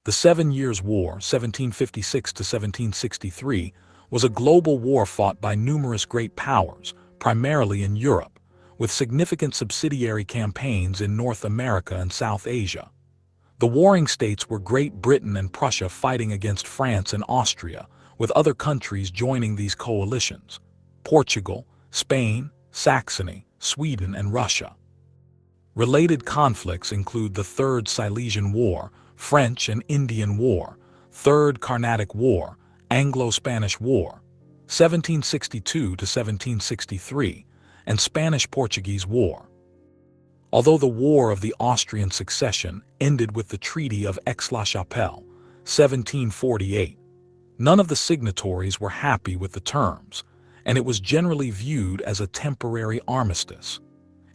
The 7 Years' War, 1756 to 1763, was a global war fought by numerous great powers, primarily in Europe, with significant subsidiary campaigns in North America and South Asia. The warring states were Great Britain and Prussia fighting against France and Austria, with other countries joining these coalitions: Portugal, Spain, Saxony, Sweden, and Russia. Related conflicts include the Third Silesian War, French and Indian War, Third Carnatic War, Anglo-Spanish War, 1762 to 1763, and Spanish-Portuguese War. Although the War of the Austrian Succession ended with the Treaty of Aix-la-Chapelle, 1748, none of the signatories were happy with the terms, and it was generally viewed as a temporary armistice.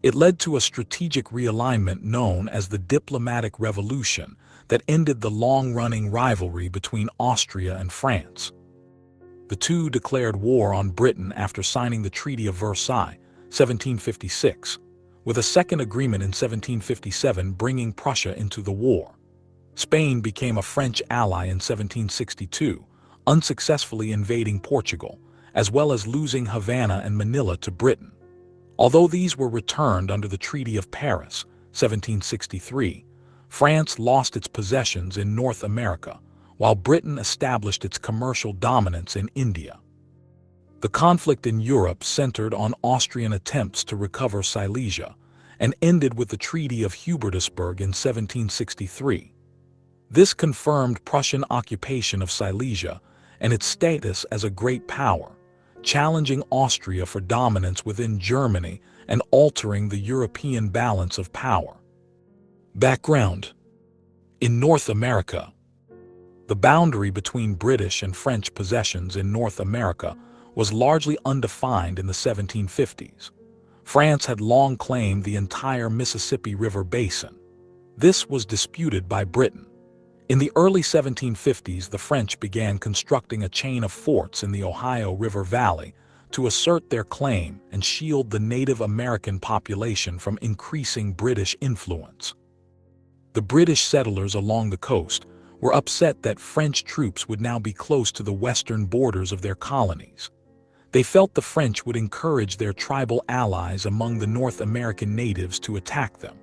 It led to a strategic realignment known as the Diplomatic Revolution that ended the long-running rivalry between Austria and France. The two declared war on Britain after signing the Treaty of Versailles, 1756, with a second agreement in 1757 bringing Prussia into the war. Spain became a French ally in 1762, unsuccessfully invading Portugal, as well as losing Havana and Manila to Britain. Although these were returned under the Treaty of Paris, 1763, France lost its possessions in North America, while Britain established its commercial dominance in India. The conflict in Europe centered on Austrian attempts to recover Silesia and ended with the Treaty of Hubertusburg in 1763. This confirmed Prussian occupation of Silesia and its status as a great power, challenging Austria for dominance within Germany and altering the European balance of power. Background: in North America, the boundary between British and French possessions in North America was largely undefined in the 1750s. France had long claimed the entire Mississippi River basin. This was disputed by Britain. In the early 1750s, the French began constructing a chain of forts in the Ohio River Valley to assert their claim and shield the Native American population from increasing British influence. The British settlers along the coast were upset that French troops would now be close to the western borders of their colonies. They felt the French would encourage their tribal allies among the North American natives to attack them.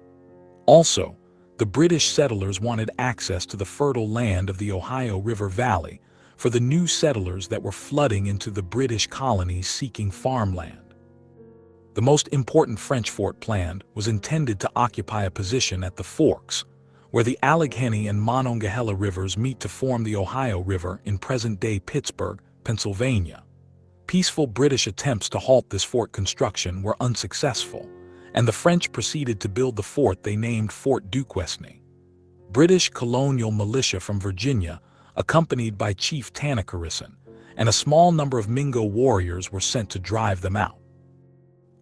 Also, the British settlers wanted access to the fertile land of the Ohio River Valley for the new settlers that were flooding into the British colonies seeking farmland. The most important French fort planned was intended to occupy a position at the Forks, where the Allegheny and Monongahela rivers meet to form the Ohio River in present-day Pittsburgh, Pennsylvania. Peaceful British attempts to halt this fort construction were unsuccessful, and the French proceeded to build the fort they named Fort Duquesne. British colonial militia from Virginia, accompanied by Chief Tanacharison, and a small number of Mingo warriors were sent to drive them out.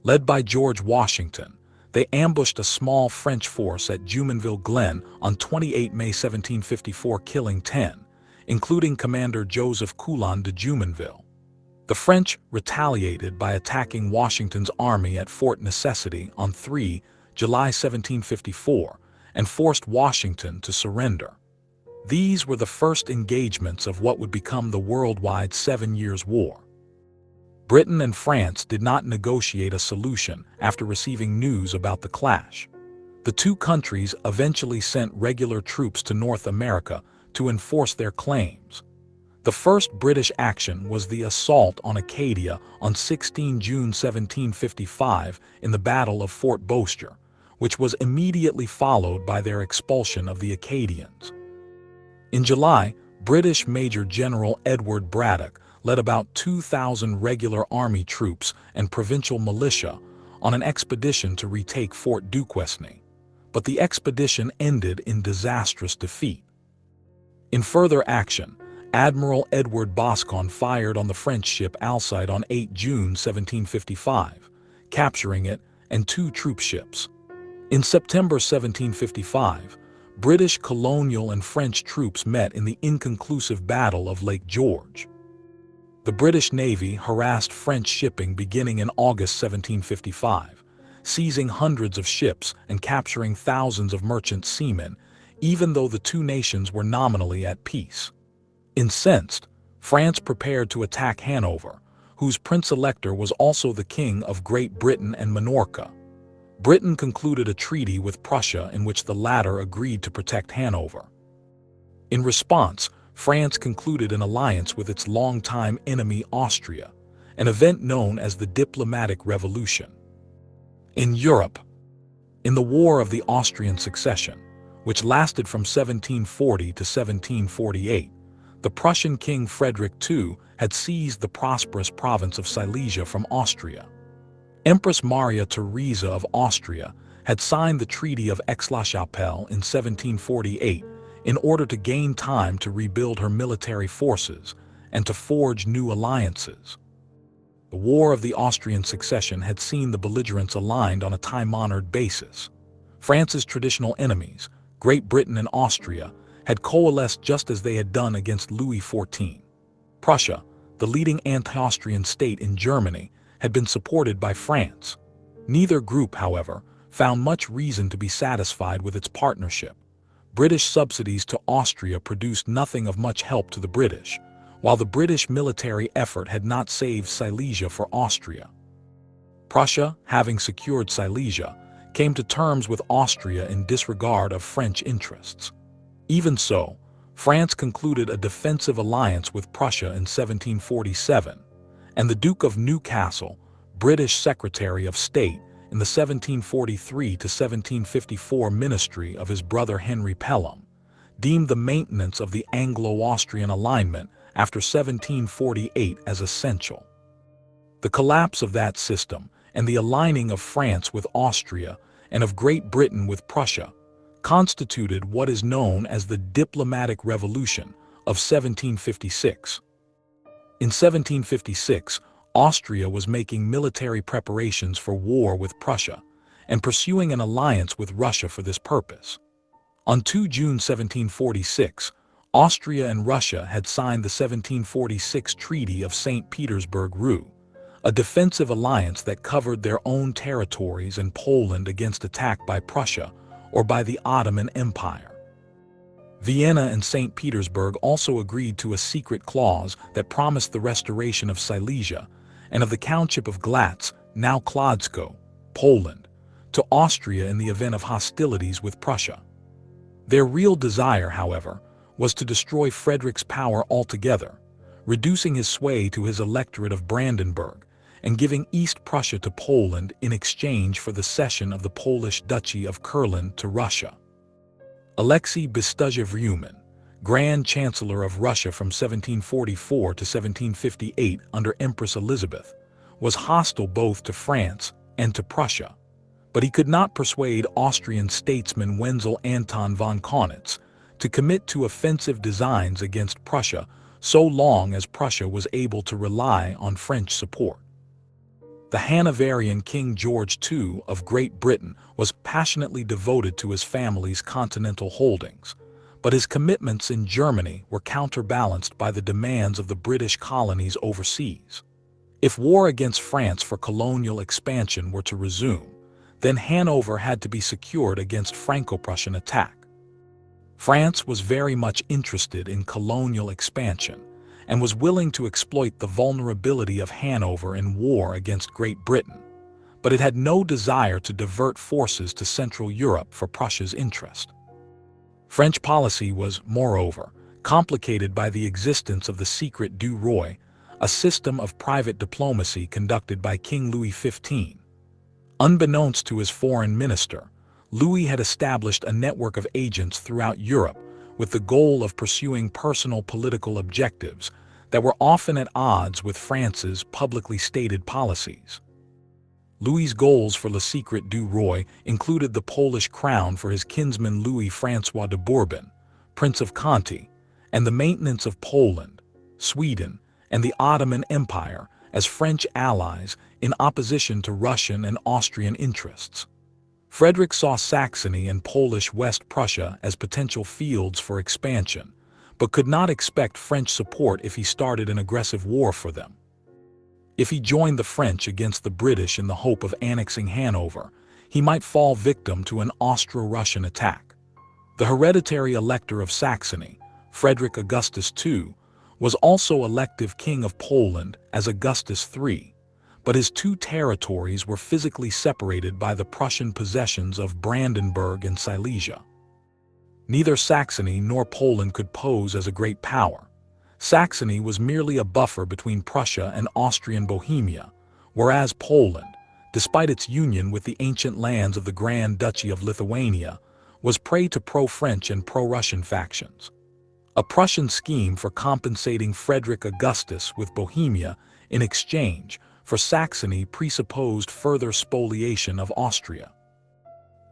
Led by George Washington, they ambushed a small French force at Jumonville Glen on 28 May 1754, killing 10, including Commander Joseph Coulon de Jumonville. The French retaliated by attacking Washington's army at Fort Necessity on 3 July 1754 and forced Washington to surrender. These were the first engagements of what would become the worldwide 7 Years' War. Britain and France did not negotiate a solution after receiving news about the clash. The two countries eventually sent regular troops to North America to enforce their claims. The first British action was the assault on Acadia on 16 June 1755 in the Battle of Fort Bossier, which was immediately followed by their expulsion of the Acadians. In July, British Major General Edward Braddock led about 2,000 regular army troops and provincial militia on an expedition to retake Fort Duquesne, but the expedition ended in disastrous defeat. In further action, Admiral Edward Boscawen fired on the French ship Alcide on 8 June 1755, capturing it and 2 troop ships. In September 1755, British colonial and French troops met in the inconclusive Battle of Lake George. The British Navy harassed French shipping beginning in August 1755, seizing hundreds of ships and capturing thousands of merchant seamen, even though the two nations were nominally at peace. Incensed, France prepared to attack Hanover, whose Prince-Elector was also the King of Great Britain and Minorca. Britain concluded a treaty with Prussia in which the latter agreed to protect Hanover. In response, France concluded an alliance with its longtime enemy Austria, an event known as the Diplomatic Revolution. In Europe, in the War of the Austrian Succession, which lasted from 1740 to 1748, the Prussian King Frederick II had seized the prosperous province of Silesia from Austria. Empress Maria Theresa of Austria had signed the Treaty of Aix-la-Chapelle in 1748 in order to gain time to rebuild her military forces and to forge new alliances. The War of the Austrian Succession had seen the belligerents aligned on a time-honored basis. France's traditional enemies, Great Britain and Austria, had coalesced just as they had done against Louis XIV. Prussia, the leading anti-Austrian state in Germany, had been supported by France. Neither group, however, found much reason to be satisfied with its partnership. British subsidies to Austria produced nothing of much help to the British, while the British military effort had not saved Silesia for Austria. Prussia, having secured Silesia, came to terms with Austria in disregard of French interests. Even so, France concluded a defensive alliance with Prussia in 1747, and the Duke of Newcastle, British Secretary of State in the 1743 to 1754 ministry of his brother Henry Pelham, deemed the maintenance of the Anglo-Austrian alignment after 1748 as essential. The collapse of that system and the aligning of France with Austria and of Great Britain with Prussia constituted what is known as the Diplomatic Revolution of 1756. In 1756, Austria was making military preparations for war with Prussia and pursuing an alliance with Russia for this purpose. On 2 June 1746, Austria and Russia had signed the 1746 Treaty of St. Petersburg-Rue, a defensive alliance that covered their own territories and Poland against attack by Prussia or by the Ottoman Empire. Vienna and St. Petersburg also agreed to a secret clause that promised the restoration of Silesia and of the Countship of Glatz, now Kłodzko, Poland, to Austria in the event of hostilities with Prussia. Their real desire, however, was to destroy Frederick's power altogether, reducing his sway to his electorate of Brandenburg and giving East Prussia to Poland in exchange for the cession of the Polish Duchy of Kurland to Russia. Alexei Bestuzhev-Reumin, Grand Chancellor of Russia from 1744 to 1758 under Empress Elizabeth, was hostile both to France and to Prussia, but he could not persuade Austrian statesman Wenzel Anton von Kaunitz to commit to offensive designs against Prussia so long as Prussia was able to rely on French support. The Hanoverian King George II of Great Britain was passionately devoted to his family's continental holdings, but his commitments in Germany were counterbalanced by the demands of the British colonies overseas. If war against France for colonial expansion were to resume, then Hanover had to be secured against Franco-Prussian attack. France was very much interested in colonial expansion and was willing to exploit the vulnerability of Hanover in war against Great Britain, but it had no desire to divert forces to Central Europe for Prussia's interest. French policy was, moreover, complicated by the existence of the secret du Roi, a system of private diplomacy conducted by King Louis XV. Unbeknownst to his foreign minister, Louis had established a network of agents throughout Europe with the goal of pursuing personal political objectives that were often at odds with France's publicly stated policies. Louis's goals for Le Secret du Roi included the Polish crown for his kinsman Louis-François de Bourbon, Prince of Conti, and the maintenance of Poland, Sweden, and the Ottoman Empire as French allies in opposition to Russian and Austrian interests. Frederick saw Saxony and Polish West Prussia as potential fields for expansion, but could not expect French support if he started an aggressive war for them. If he joined the French against the British in the hope of annexing Hanover, he might fall victim to an Austro-Russian attack. The hereditary elector of Saxony, Frederick Augustus II, was also elective king of Poland as Augustus III, but his two territories were physically separated by the Prussian possessions of Brandenburg and Silesia. Neither Saxony nor Poland could pose as a great power. Saxony was merely a buffer between Prussia and Austrian Bohemia, whereas Poland, despite its union with the ancient lands of the Grand Duchy of Lithuania, was prey to pro-French and pro-Russian factions. A Prussian scheme for compensating Frederick Augustus with Bohemia in exchange for Saxony presupposed further spoliation of Austria.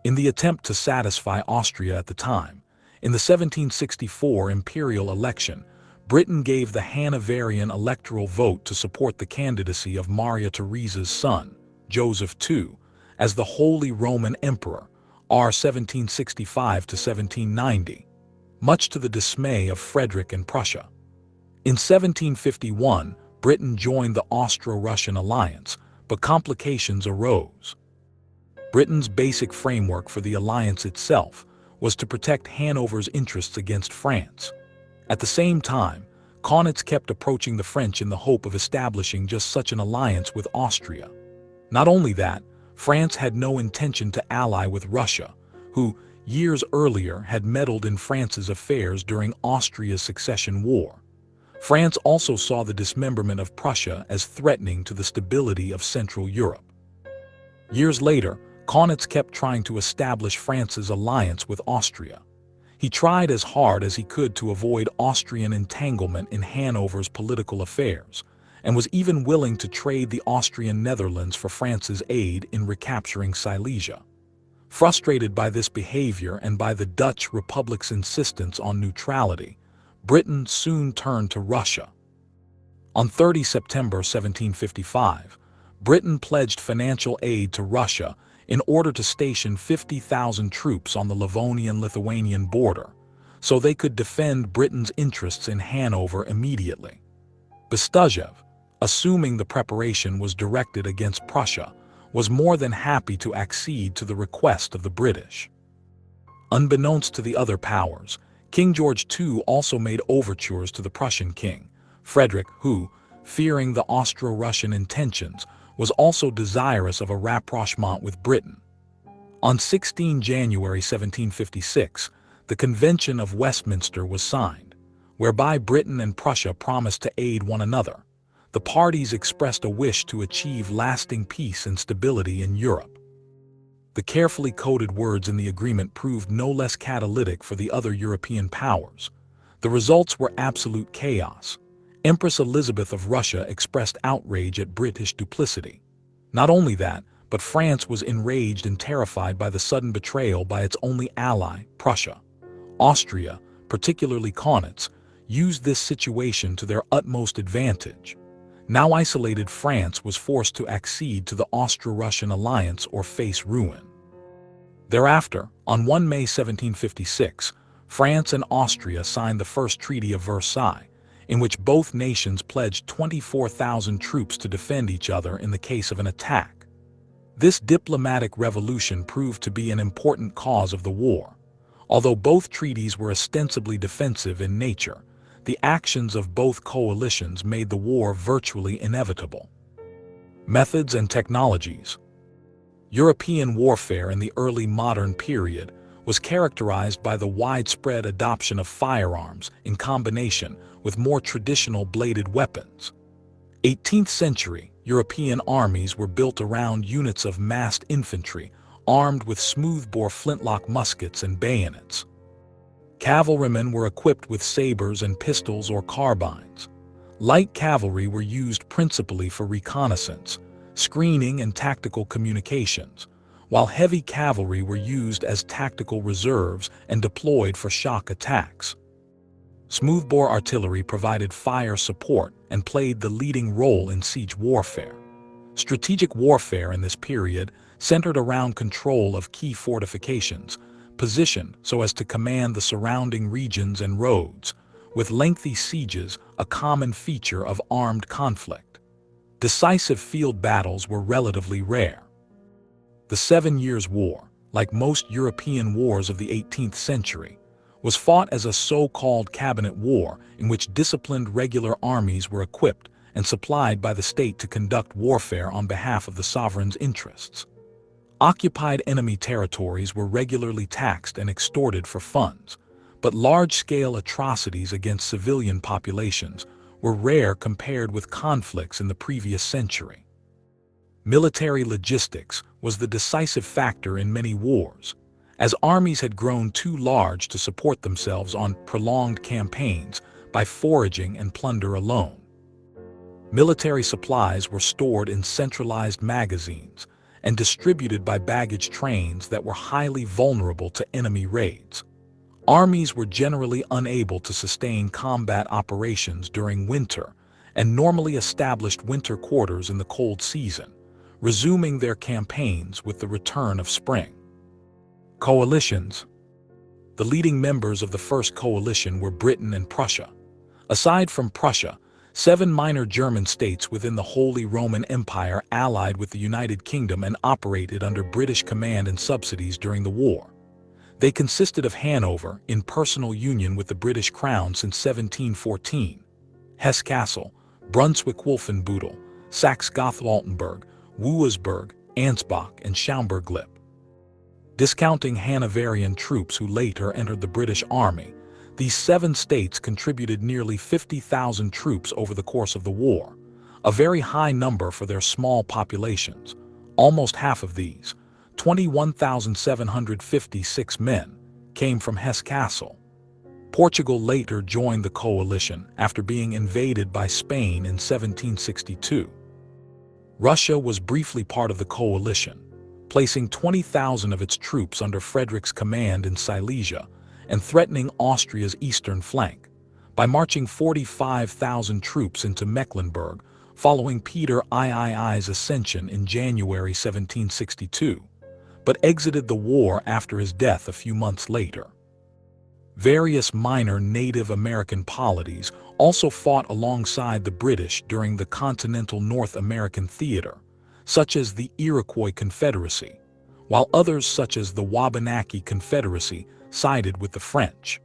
In the attempt to satisfy Austria at the time, in the 1764 imperial election, Britain gave the Hanoverian electoral vote to support the candidacy of Maria Theresa's son, Joseph II, as the Holy Roman Emperor, R. 1765 to 1790. Much to the dismay of Frederick and Prussia. In 1751, Britain joined the Austro-Russian alliance, but complications arose. Britain's basic framework for the alliance itself was to protect Hanover's interests against France. At the same time, Kaunitz kept approaching the French in the hope of establishing just such an alliance with Austria. Not only that, France had no intention to ally with Russia, who, years earlier, had meddled in France's affairs during Austria's succession war. France also saw the dismemberment of Prussia as threatening to the stability of Central Europe. Years later, Kaunitz kept trying to establish France's alliance with Austria. He tried as hard as he could to avoid Austrian entanglement in Hanover's political affairs, and was even willing to trade the Austrian Netherlands for France's aid in recapturing Silesia. Frustrated by this behavior and by the Dutch Republic's insistence on neutrality, Britain soon turned to Russia. On 30 September 1755, Britain pledged financial aid to Russia in order to station 50,000 troops on the Livonian-Lithuanian border, so they could defend Britain's interests in Hanover immediately. Bestuzhev, assuming the preparation was directed against Prussia, was more than happy to accede to the request of the British. Unbeknownst to the other powers, King George II also made overtures to the Prussian king, Frederick, who, fearing the Austro-Russian intentions, was also desirous of a rapprochement with Britain. On 16 January 1756, the Convention of Westminster was signed, whereby Britain and Prussia promised to aid one another. The parties expressed a wish to achieve lasting peace and stability in Europe. The carefully coded words in the agreement proved no less catalytic for the other European powers. The results were absolute chaos. Empress Elizabeth of Russia expressed outrage at British duplicity. Not only that, but France was enraged and terrified by the sudden betrayal by its only ally, Prussia. Austria, particularly Kaunitz, used this situation to their utmost advantage. Now isolated France was forced to accede to the Austro-Russian alliance or face ruin. Thereafter, on 1 May 1756, France and Austria signed the First Treaty of Versailles, in which both nations pledged 24,000 troops to defend each other in the case of an attack. This diplomatic revolution proved to be an important cause of the war. Although both treaties were ostensibly defensive in nature, the actions of both coalitions made the war virtually inevitable. Methods and technologies. European warfare in the early modern period was characterized by the widespread adoption of firearms in combination with more traditional bladed weapons. 18th century European armies were built around units of massed infantry armed with smoothbore flintlock muskets and bayonets. Cavalrymen were equipped with sabers and pistols or carbines. Light cavalry were used principally for reconnaissance, screening and tactical communications, while heavy cavalry were used as tactical reserves and deployed for shock attacks. Smoothbore artillery provided fire support and played the leading role in siege warfare. Strategic warfare in this period centered around control of key fortifications, positioned so as to command the surrounding regions and roads, with lengthy sieges a common feature of armed conflict. Decisive field battles were relatively rare. The 7 Years' War, like most European wars of the 18th century, was fought as a so-called cabinet war in which disciplined regular armies were equipped and supplied by the state to conduct warfare on behalf of the sovereign's interests. Occupied enemy territories were regularly taxed and extorted for funds, but large-scale atrocities against civilian populations were rare compared with conflicts in the previous century. Military logistics was the decisive factor in many wars, as armies had grown too large to support themselves on prolonged campaigns by foraging and plunder alone. Military supplies were stored in centralized magazines and distributed by baggage trains that were highly vulnerable to enemy raids. Armies were generally unable to sustain combat operations during winter and normally established winter quarters in the cold season, resuming their campaigns with the return of spring. Coalitions. The leading members of the First Coalition were Britain and Prussia. Aside from Prussia, 7 minor German states within the Holy Roman Empire allied with the United Kingdom and operated under British command and subsidies during the war. They consisted of Hanover, in personal union with the British Crown since 1714, Hesse-Kassel, Brunswick-Wolfenbüttel, Saxe-Gotha-Altenburg, Wurzburg, Ansbach, and Schaumburg-Lippe. Discounting Hanoverian troops who later entered the British Army, these 7 states contributed nearly 50,000 troops over the course of the war, a very high number for their small populations. Almost half of these, 21,756 men, came from Hesse-Kassel. Portugal later joined the coalition after being invaded by Spain in 1762. Russia was briefly part of the coalition, placing 20,000 of its troops under Frederick's command in Silesia and threatening Austria's eastern flank by marching 45,000 troops into Mecklenburg following Peter III's ascension in January 1762, but exited the war after his death a few months later. Various minor Native American polities also fought alongside the British during the continental North American theater, such as the Iroquois Confederacy, while others such as the Wabanaki Confederacy sided with the French.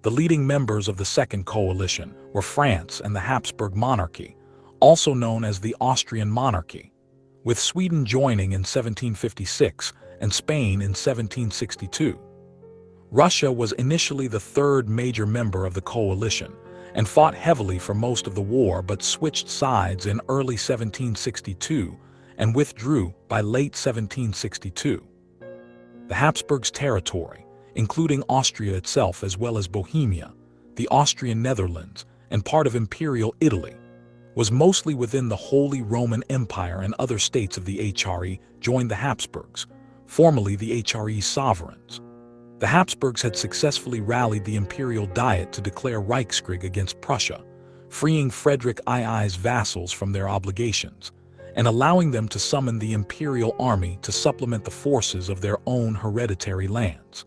The leading members of the Second Coalition were France and the Habsburg monarchy, also known as the Austrian monarchy, with Sweden joining in 1756 and Spain in 1762. Russia was initially the third major member of the coalition and fought heavily for most of the war but switched sides in early 1762 and withdrew by late 1762. The Habsburgs' territory, including Austria itself as well as Bohemia, the Austrian Netherlands, and part of Imperial Italy, was mostly within the Holy Roman Empire, and other states of the HRE joined the Habsburgs, formerly the HRE's sovereigns. The Habsburgs had successfully rallied the Imperial Diet to declare Reichskrieg against Prussia, freeing Frederick II's vassals from their obligations, and allowing them to summon the Imperial Army to supplement the forces of their own hereditary lands.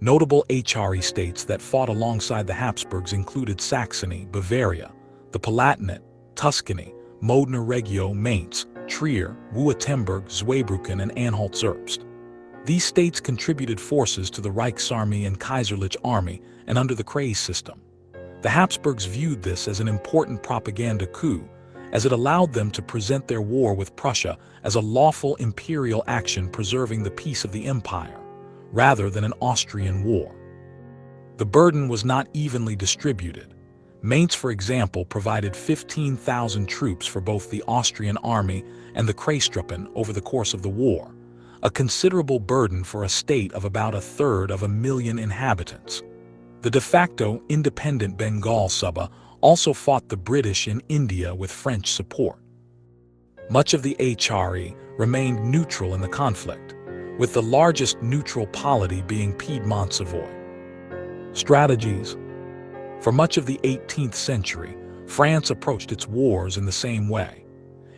Notable HRE states that fought alongside the Habsburgs included Saxony, Bavaria, the Palatinate, Tuscany, Modena Regio, Mainz, Trier, Württemberg, Zweibrücken, and Anhalt-Zerbst. These states contributed forces to the Reichsarmee and Kaiserliche Army and under the Kreis system. The Habsburgs viewed this as an important propaganda coup, as it allowed them to present their war with Prussia as a lawful imperial action preserving the peace of the empire, rather than an Austrian war. The burden was not evenly distributed. Mainz, for example, provided 15,000 troops for both the Austrian army and the Kreistruppen over the course of the war, a considerable burden for a state of about 1/3 inhabitants. The de facto independent Bengal Subah also fought the British in India with French support. Much of the HRE remained neutral in the conflict, with the largest neutral polity being Piedmont Savoy. Strategies. For much of the 18th century, France approached its wars in the same way.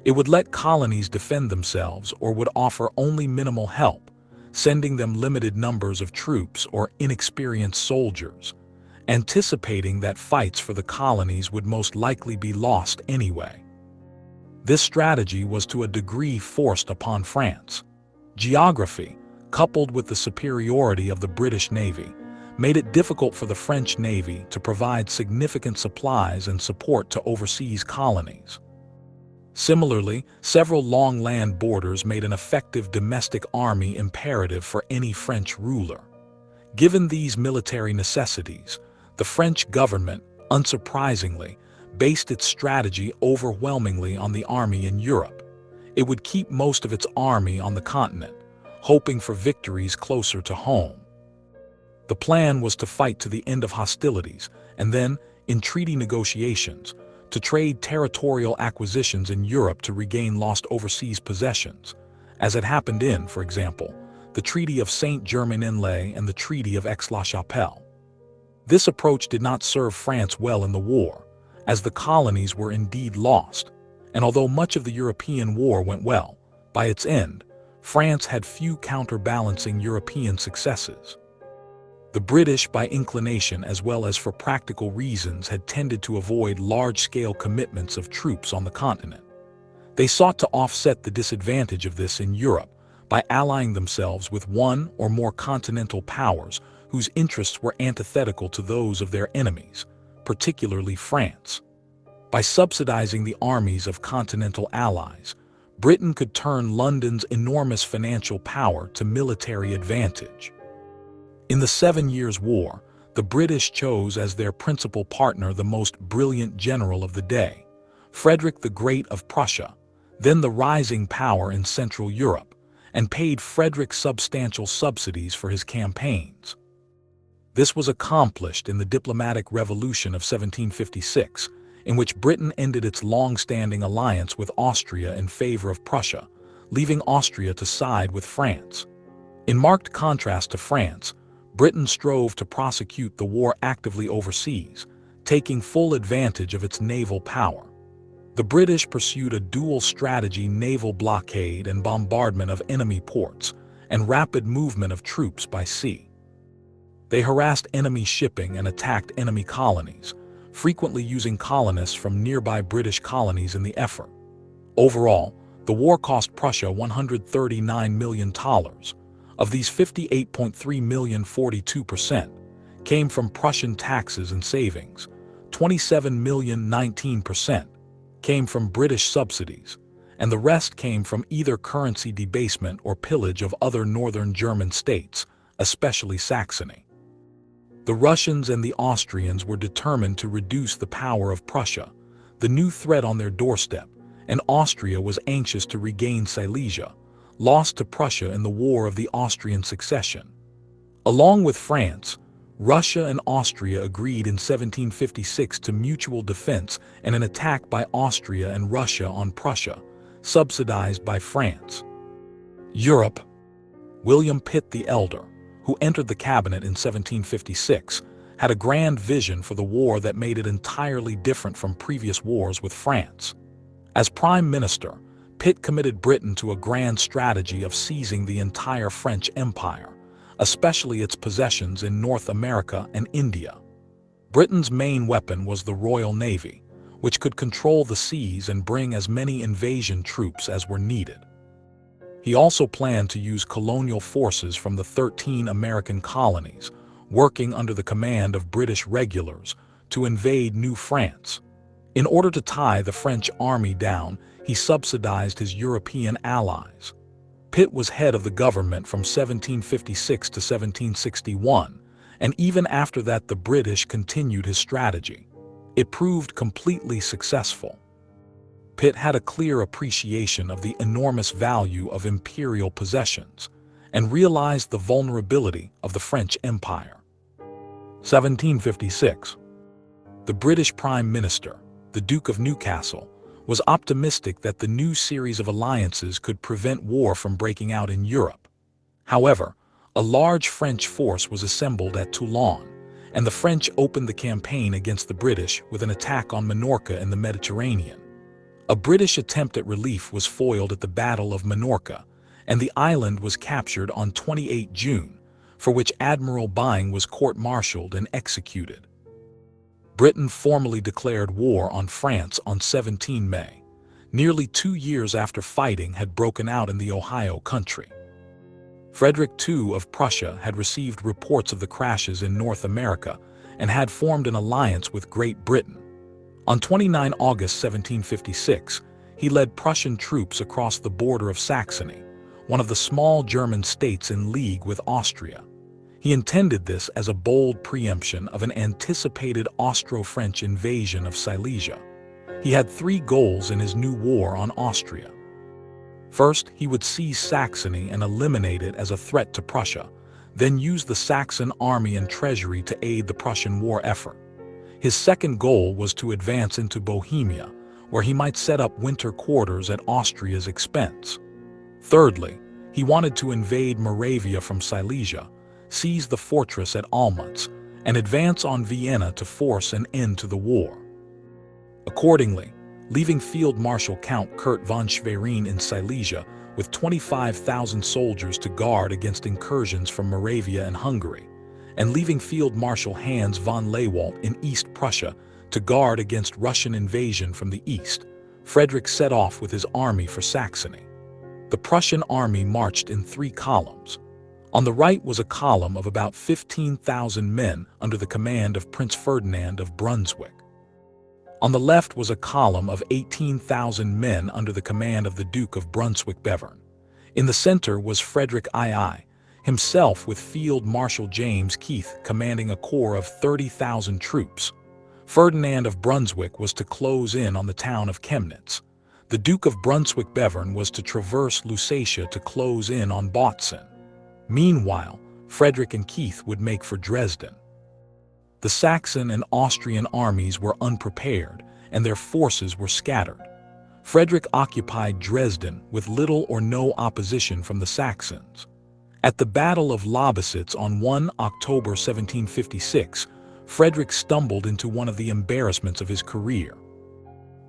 It would let colonies defend themselves or would offer only minimal help, sending them limited numbers of troops or inexperienced soldiers, anticipating that fights for the colonies would most likely be lost anyway. This strategy was to a degree forced upon France. Geography, coupled with the superiority of the British Navy, made it difficult for the French Navy to provide significant supplies and support to overseas colonies. Similarly, several long land borders made an effective domestic army imperative for any French ruler. Given these military necessities, the French government, unsurprisingly, based its strategy overwhelmingly on the army in Europe. It would keep most of its army on the continent, hoping for victories closer to home. The plan was to fight to the end of hostilities, and then, in treaty negotiations, to trade territorial acquisitions in Europe to regain lost overseas possessions, as had happened in, for example, the Treaty of Saint-Germain-en-Laye and the Treaty of Aix-la-Chapelle. This approach did not serve France well in the war, as the colonies were indeed lost, and although much of the European war went well, by its end, France had few counterbalancing European successes. The British, by inclination as well as for practical reasons, had tended to avoid large-scale commitments of troops on the continent. They sought to offset the disadvantage of this in Europe by allying themselves with one or more continental powers whose interests were antithetical to those of their enemies, particularly France. By subsidizing the armies of continental allies, Britain could turn London's enormous financial power to military advantage. In the 7 Years' War, the British chose as their principal partner the most brilliant general of the day, Frederick the Great of Prussia, then the rising power in Central Europe, and paid Frederick substantial subsidies for his campaigns. This was accomplished in the diplomatic revolution of 1756, in which Britain ended its long-standing alliance with Austria in favor of Prussia, leaving Austria to side with France. In marked contrast to France, Britain strove to prosecute the war actively overseas, taking full advantage of its naval power. The British pursued a dual strategy: naval blockade and bombardment of enemy ports, and rapid movement of troops by sea. They harassed enemy shipping and attacked enemy colonies, frequently using colonists from nearby British colonies in the effort. Overall, the war cost Prussia $139 million. Of these, 58.3 million, 42%, came from Prussian taxes and savings, 27 million, 19%, came from British subsidies, and the rest came from either currency debasement or pillage of other northern German states, especially Saxony. The Russians and the Austrians were determined to reduce the power of Prussia, the new threat on their doorstep, and Austria was anxious to regain Silesia, lost to Prussia in the War of the Austrian Succession. Along with France, Russia and Austria agreed in 1756 to mutual defense and an attack by Austria and Russia on Prussia, subsidized by France. Europe. William Pitt the Elder, who entered the cabinet in 1756, had a grand vision for the war that made it entirely different from previous wars with France. As Prime Minister, Pitt committed Britain to a grand strategy of seizing the entire French Empire, especially its possessions in North America and India. Britain's main weapon was the Royal Navy, which could control the seas and bring as many invasion troops as were needed. He also planned to use colonial forces from the 13 American colonies, working under the command of British regulars, to invade New France. In order to tie the French army down, he subsidized his European allies. Pitt was head of the government from 1756 to 1761, and even after that the British continued his strategy. It proved completely successful. Pitt had a clear appreciation of the enormous value of imperial possessions and realized the vulnerability of the French Empire. 1756. The British Prime Minister, the Duke of Newcastle, was optimistic that the new series of alliances could prevent war from breaking out in Europe. However, a large French force was assembled at Toulon, and the French opened the campaign against the British with an attack on Minorca in the Mediterranean. A British attempt at relief was foiled at the Battle of Minorca, and the island was captured on 28 June, for which Admiral Byng was court-martialed and executed. Britain formally declared war on France on 17 May, nearly 2 years after fighting had broken out in the Ohio country. Frederick II of Prussia had received reports of the crashes in North America and had formed an alliance with Great Britain. On 29 August 1756, he led Prussian troops across the border of Saxony, one of the small German states in league with Austria. He intended this as a bold preemption of an anticipated Austro-French invasion of Silesia. He had three goals in his new war on Austria. First, he would seize Saxony and eliminate it as a threat to Prussia, then use the Saxon army and treasury to aid the Prussian war effort. His second goal was to advance into Bohemia, where he might set up winter quarters at Austria's expense. Thirdly, he wanted to invade Moravia from Silesia, seize the fortress at Olmütz, and advance on Vienna to force an end to the war. Accordingly, leaving Field Marshal Count Kurt von Schwerin in Silesia with 25,000 soldiers to guard against incursions from Moravia and Hungary, and leaving Field Marshal Hans von Lewald in East Prussia to guard against Russian invasion from the east, Frederick set off with his army for Saxony. The Prussian army marched in three columns. On the right was a column of about 15,000 men under the command of Prince Ferdinand of Brunswick. On the left was a column of 18,000 men under the command of the Duke of Brunswick-Bevern. In the center was Frederick II, himself with Field Marshal James Keith commanding a corps of 30,000 troops. Ferdinand of Brunswick was to close in on the town of Chemnitz. The Duke of Brunswick-Bevern was to traverse Lusatia to close in on Bautzen. Meanwhile, Frederick and Keith would make for Dresden. The Saxon and Austrian armies were unprepared, and their forces were scattered. Frederick occupied Dresden with little or no opposition from the Saxons. At the Battle of Lobositz on 1 October 1756, Frederick stumbled into one of the embarrassments of his career.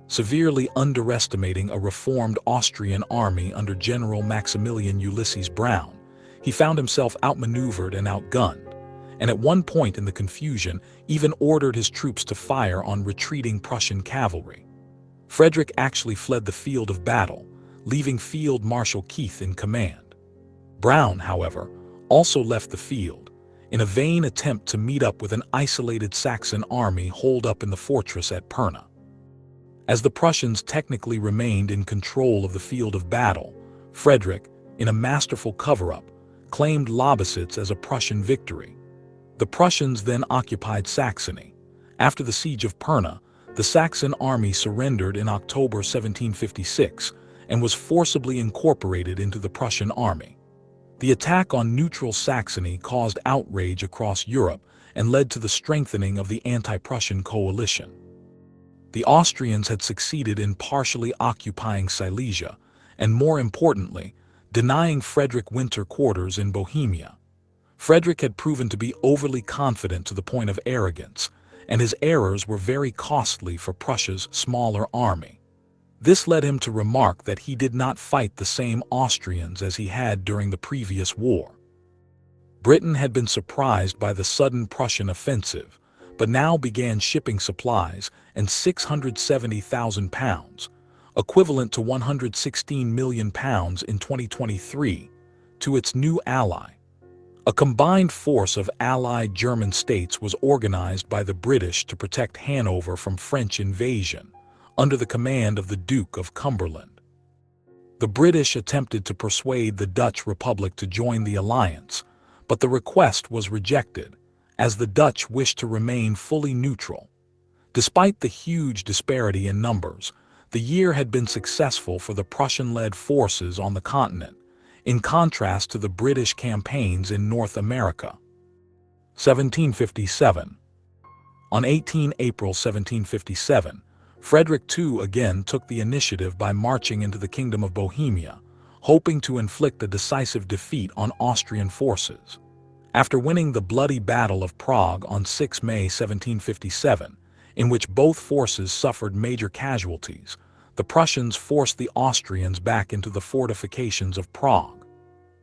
Severely underestimating a reformed Austrian army under General Maximilian Ulysses Brown, he found himself outmaneuvered and outgunned, and at one point in the confusion even ordered his troops to fire on retreating Prussian cavalry. Frederick actually fled the field of battle, leaving Field Marshal Keith in command. Brown, however, also left the field, in a vain attempt to meet up with an isolated Saxon army holed up in the fortress at Pirna. As the Prussians technically remained in control of the field of battle, Frederick, in a masterful cover-up, claimed Lobositz as a Prussian victory. The Prussians then occupied Saxony. After the siege of Pirna, the Saxon army surrendered in October 1756 and was forcibly incorporated into the Prussian army. The attack on neutral Saxony caused outrage across Europe and led to the strengthening of the anti-Prussian coalition. The Austrians had succeeded in partially occupying Silesia, and more importantly, denying Frederick winter quarters in Bohemia. Frederick had proven to be overly confident to the point of arrogance, and his errors were very costly for Prussia's smaller army. This led him to remark that he did not fight the same Austrians as he had during the previous war. Britain had been surprised by the sudden Prussian offensive, but now began shipping supplies and £670,000, equivalent to £116 million in 2023, to its new ally. A combined force of allied German states was organized by the British to protect Hanover from French invasion, under the command of the Duke of Cumberland. The British attempted to persuade the Dutch Republic to join the alliance, but the request was rejected, as the Dutch wished to remain fully neutral. Despite the huge disparity in numbers, the year had been successful for the Prussian-led forces on the continent, in contrast to the British campaigns in North America. 1757. On 18 April 1757, Frederick II again took the initiative by marching into the Kingdom of Bohemia, hoping to inflict a decisive defeat on Austrian forces. After winning the bloody Battle of Prague on 6 May 1757, in which both forces suffered major casualties, the Prussians forced the Austrians back into the fortifications of Prague.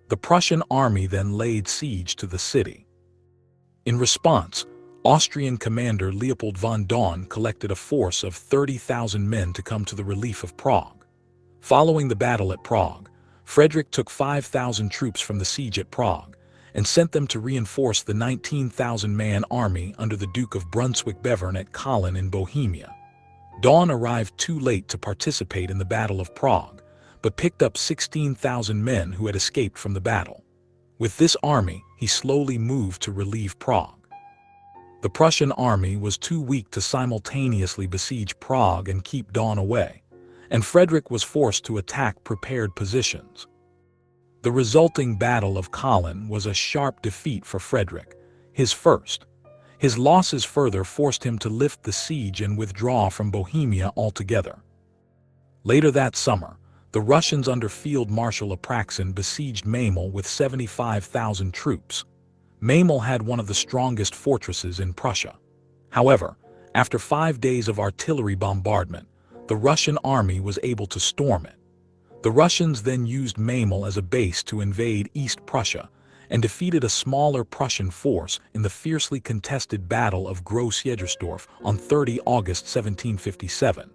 The Prussian army then laid siege to the city. In response, Austrian commander Leopold von Daun collected a force of 30,000 men to come to the relief of Prague. Following the battle at Prague, Frederick took 5,000 troops from the siege at Prague and sent them to reinforce the 19,000-man army under the Duke of Brunswick-Bevern at Kolin in Bohemia. Daun arrived too late to participate in the Battle of Prague, but picked up 16,000 men who had escaped from the battle. With this army, he slowly moved to relieve Prague. The Prussian army was too weak to simultaneously besiege Prague and keep Daun away, and Frederick was forced to attack prepared positions. The resulting Battle of Kolin was a sharp defeat for Frederick, his first. His losses further forced him to lift the siege and withdraw from Bohemia altogether. Later that summer, the Russians under Field Marshal Apraksin besieged Memel with 75,000 troops. Memel had one of the strongest fortresses in Prussia. However, after 5 days of artillery bombardment, the Russian army was able to storm it. The Russians then used Memel as a base to invade East Prussia and defeated a smaller Prussian force in the fiercely contested Battle of Gross-Jägersdorf on 30 August 1757.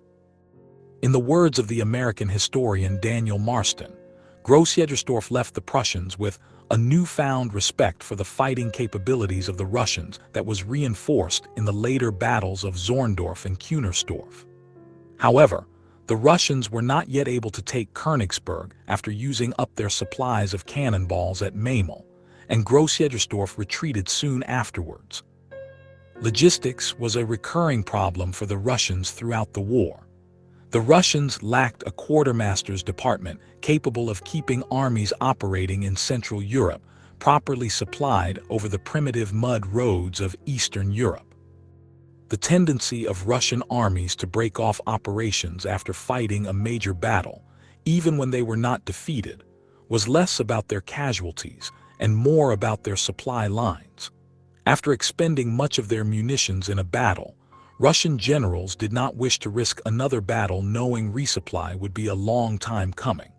In the words of the American historian Daniel Marston, Gross-Jägersdorf left the Prussians with a newfound respect for the fighting capabilities of the Russians that was reinforced in the later battles of Zorndorf and Kunersdorf. However, the Russians were not yet able to take Königsberg after using up their supplies of cannonballs at Memel, and Gross-Jägersdorf retreated soon afterwards. Logistics was a recurring problem for the Russians throughout the war. The Russians lacked a quartermaster's department capable of keeping armies operating in Central Europe properly supplied over the primitive mud roads of Eastern Europe. The tendency of Russian armies to break off operations after fighting a major battle, even when they were not defeated, was less about their casualties and more about their supply lines. After expending much of their munitions in a battle, Russian generals did not wish to risk another battle knowing resupply would be a long time coming.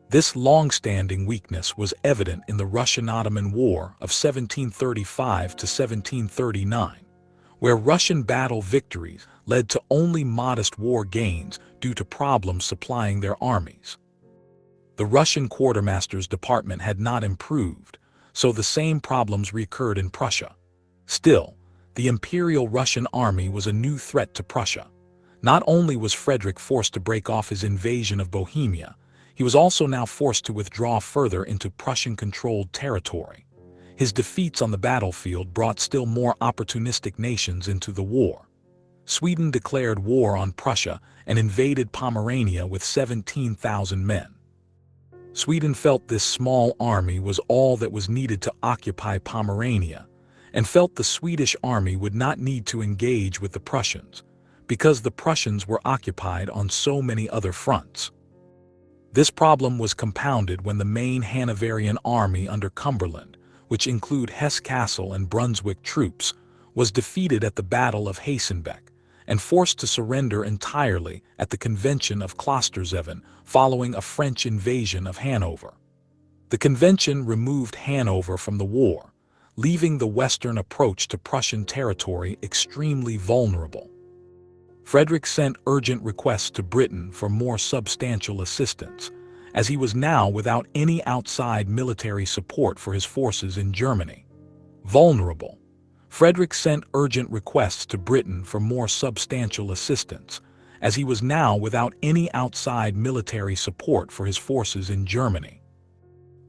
This long-standing weakness was evident in the Russian-Ottoman War of 1735 to 1739, where Russian battle victories led to only modest war gains due to problems supplying their armies. The Russian quartermaster's department had not improved, so the same problems recurred in Prussia. Still, the Imperial Russian army was a new threat to Prussia. Not only was Frederick forced to break off his invasion of Bohemia, he was also now forced to withdraw further into Prussian-controlled territory. His defeats on the battlefield brought still more opportunistic nations into the war. Sweden declared war on Prussia and invaded Pomerania with 17,000 men. Sweden felt this small army was all that was needed to occupy Pomerania, and felt the Swedish army would not need to engage with the Prussians, because the Prussians were occupied on so many other fronts. This problem was compounded when the main Hanoverian army under Cumberland, which include Hesse-Kassel and Brunswick troops, was defeated at the Battle of Hasenbeck and forced to surrender entirely at the Convention of Klosterzeven following a French invasion of Hanover. The convention removed Hanover from the war, leaving the western approach to Prussian territory extremely vulnerable. Frederick sent urgent requests to Britain for more substantial assistance, as he was now without any outside military support for his forces in Germany. Vulnerable. Frederick sent urgent requests to Britain for more substantial assistance, as he was now without any outside military support for his forces in Germany.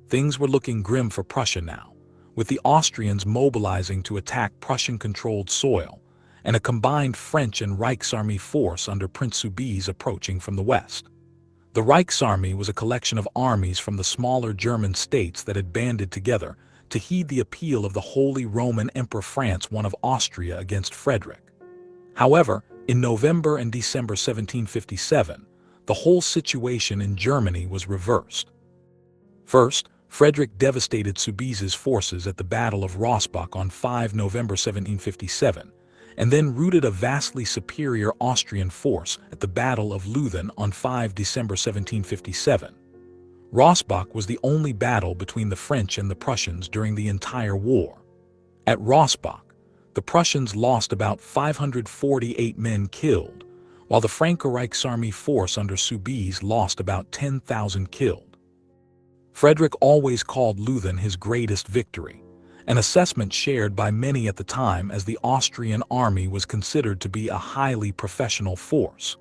Things were looking grim for Prussia now, with the Austrians mobilizing to attack Prussian-controlled soil, and a combined French and Reichsarmy force under Prince Soubise approaching from the west. The Reichsarmy was a collection of armies from the smaller German states that had banded together to heed the appeal of the Holy Roman Emperor France I of Austria against Frederick. However, in November and December 1757, the whole situation in Germany was reversed. First, Frederick devastated Soubise's forces at the Battle of Rossbach on 5 November 1757, and then routed a vastly superior Austrian force at the Battle of Leuthen on 5 December 1757. Rossbach was the only battle between the French and the Prussians during the entire war. At Rossbach, the Prussians lost about 548 men killed, while the Franco-Reichsarmy force under Soubise lost about 10,000 killed. Frederick always called Leuthen his greatest victory, an assessment shared by many at the time, as the Austrian army was considered to be a highly professional force.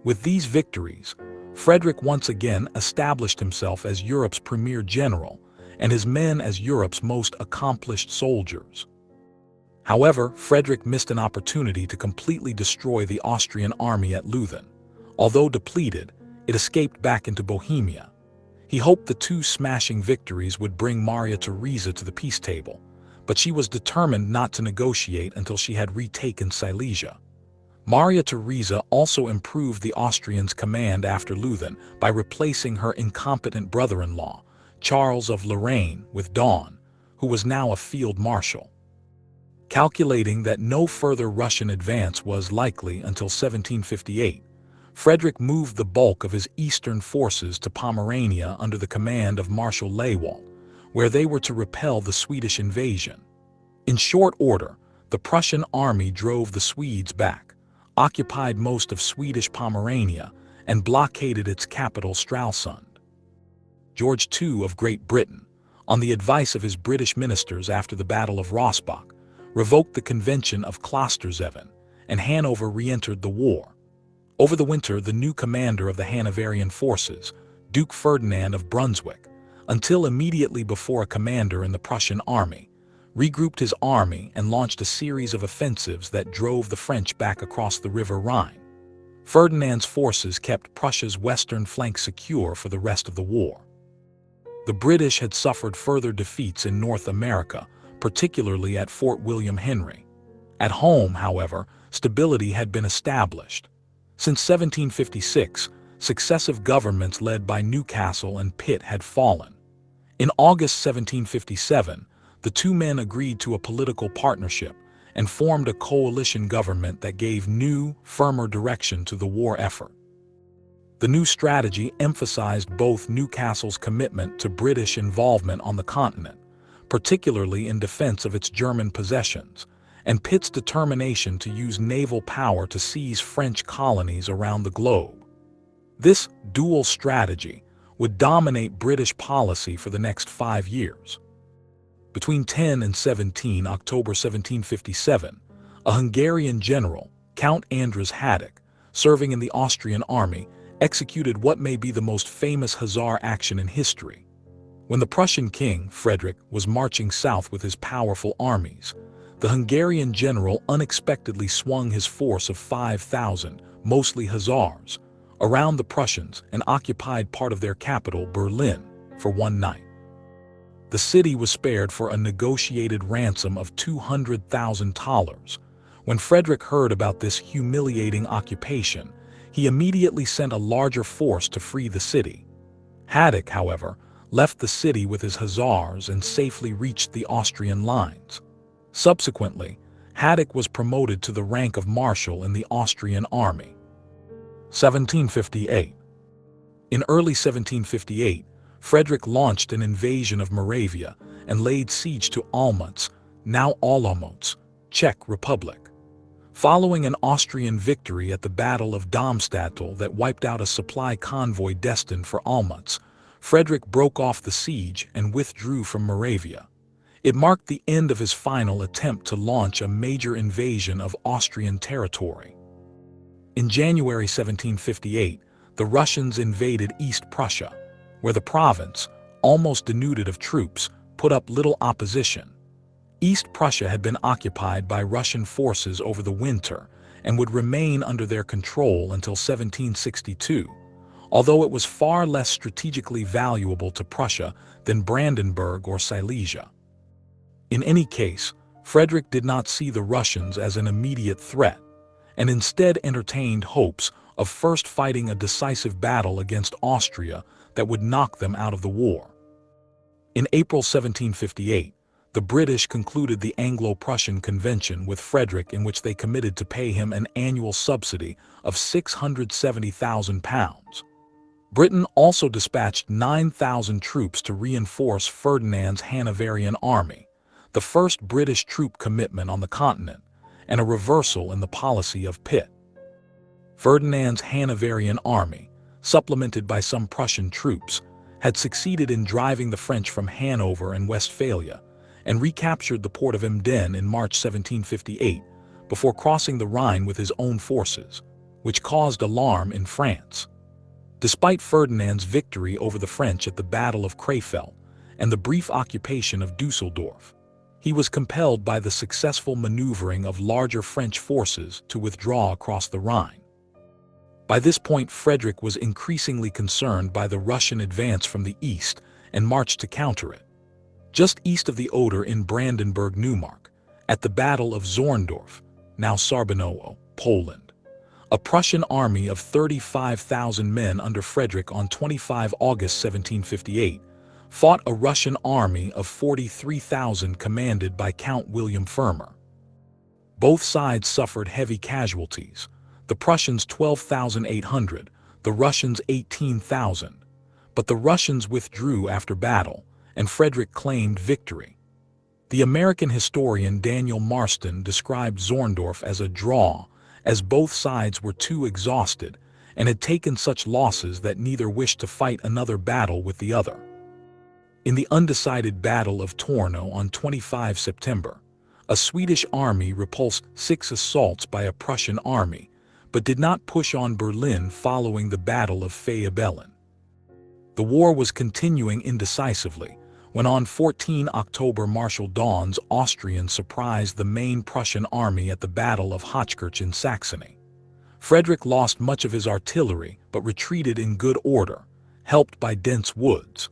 With these victories, Frederick once again established himself as Europe's premier general, and his men as Europe's most accomplished soldiers. However, Frederick missed an opportunity to completely destroy the Austrian army at Leuthen. Although depleted, it escaped back into Bohemia. He hoped the two smashing victories would bring Maria Theresa to the peace table, but she was determined not to negotiate until she had retaken Silesia. Maria Theresa also improved the Austrians' command after Leuthen by replacing her incompetent brother-in-law, Charles of Lorraine, with Daun, who was now a field marshal. Calculating that no further Russian advance was likely until 1758, Frederick moved the bulk of his eastern forces to Pomerania under the command of Marshal Lewald, where they were to repel the Swedish invasion. In short order, the Prussian army drove the Swedes back, occupied most of Swedish Pomerania, and blockaded its capital Stralsund. George II of Great Britain, on the advice of his British ministers after the Battle of Rossbach, revoked the Convention of Klosterzeven, and Hanover re-entered the war. Over the winter, the new commander of the Hanoverian forces, Duke Ferdinand of Brunswick, until immediately before a commander in the Prussian army, regrouped his army and launched a series of offensives that drove the French back across the River Rhine. Ferdinand's forces kept Prussia's western flank secure for the rest of the war. The British had suffered further defeats in North America, particularly at Fort William Henry. At home, however, stability had been established. Since 1756, successive governments led by Newcastle and Pitt had fallen. In August 1757, the two men agreed to a political partnership and formed a coalition government that gave new, firmer direction to the war effort. The new strategy emphasized both Newcastle's commitment to British involvement on the continent, particularly in defense of its German possessions, and Pitt's determination to use naval power to seize French colonies around the globe. This dual strategy would dominate British policy for the next 5 years. Between 10 and 17 October 1757, a Hungarian general, Count Andras Hadek, serving in the Austrian army, executed what may be the most famous hussar action in history. When the Prussian king, Frederick, was marching south with his powerful armies, the Hungarian general unexpectedly swung his force of 5,000, mostly hussars, around the Prussians and occupied part of their capital, Berlin, for one night. The city was spared for a negotiated ransom of 200,000 thalers. When Frederick heard about this humiliating occupation, he immediately sent a larger force to free the city. Hadek, however, left the city with his hussars and safely reached the Austrian lines. Subsequently, Hadek was promoted to the rank of marshal in the Austrian army. 1758. In early 1758, Frederick launched an invasion of Moravia and laid siege to Olmütz, now Olomouc, Czech Republic. Following an Austrian victory at the Battle of Darmstadtel that wiped out a supply convoy destined for Olmütz, Frederick broke off the siege and withdrew from Moravia. It marked the end of his final attempt to launch a major invasion of Austrian territory. In January 1758, the Russians invaded East Prussia, where the province, almost denuded of troops, put up little opposition. East Prussia had been occupied by Russian forces over the winter and would remain under their control until 1762, although it was far less strategically valuable to Prussia than Brandenburg or Silesia. In any case, Frederick did not see the Russians as an immediate threat, and instead entertained hopes of first fighting a decisive battle against Austria that would knock them out of the war. In April 1758, the British concluded the Anglo-Prussian Convention with Frederick, in which they committed to pay him an annual subsidy of £670,000. Britain also dispatched 9,000 troops to reinforce Ferdinand's Hanoverian army, the first British troop commitment on the continent, and a reversal in the policy of Pitt. Ferdinand's Hanoverian army, supplemented by some Prussian troops, had succeeded in driving the French from Hanover and Westphalia, and recaptured the port of Emden in March 1758, before crossing the Rhine with his own forces, which caused alarm in France. Despite Ferdinand's victory over the French at the Battle of Krefeld and the brief occupation of Dusseldorf, he was compelled by the successful maneuvering of larger French forces to withdraw across the Rhine. By this point, Frederick was increasingly concerned by the Russian advance from the east and marched to counter it. Just east of the Oder in Brandenburg-Neumark, at the Battle of Zorndorf, now Sarbanowo, Poland, a Prussian army of 35,000 men under Frederick on 25 August 1758 fought a Russian army of 43,000 commanded by Count William Firmer. Both sides suffered heavy casualties, the Prussians 12,800, the Russians 18,000, but the Russians withdrew after battle, and Frederick claimed victory. The American historian Daniel Marston described Zorndorf as a draw, as both sides were too exhausted and had taken such losses that neither wished to fight another battle with the other. In the undecided Battle of Torno on 25 September, a Swedish army repulsed 6 assaults by a Prussian army, but did not push on Berlin following the Battle of Fehebelen. The war was continuing indecisively, when on 14 October Marshal Daun's Austrians surprised the main Prussian army at the Battle of Hochkirch in Saxony. Frederick lost much of his artillery but retreated in good order, helped by dense woods.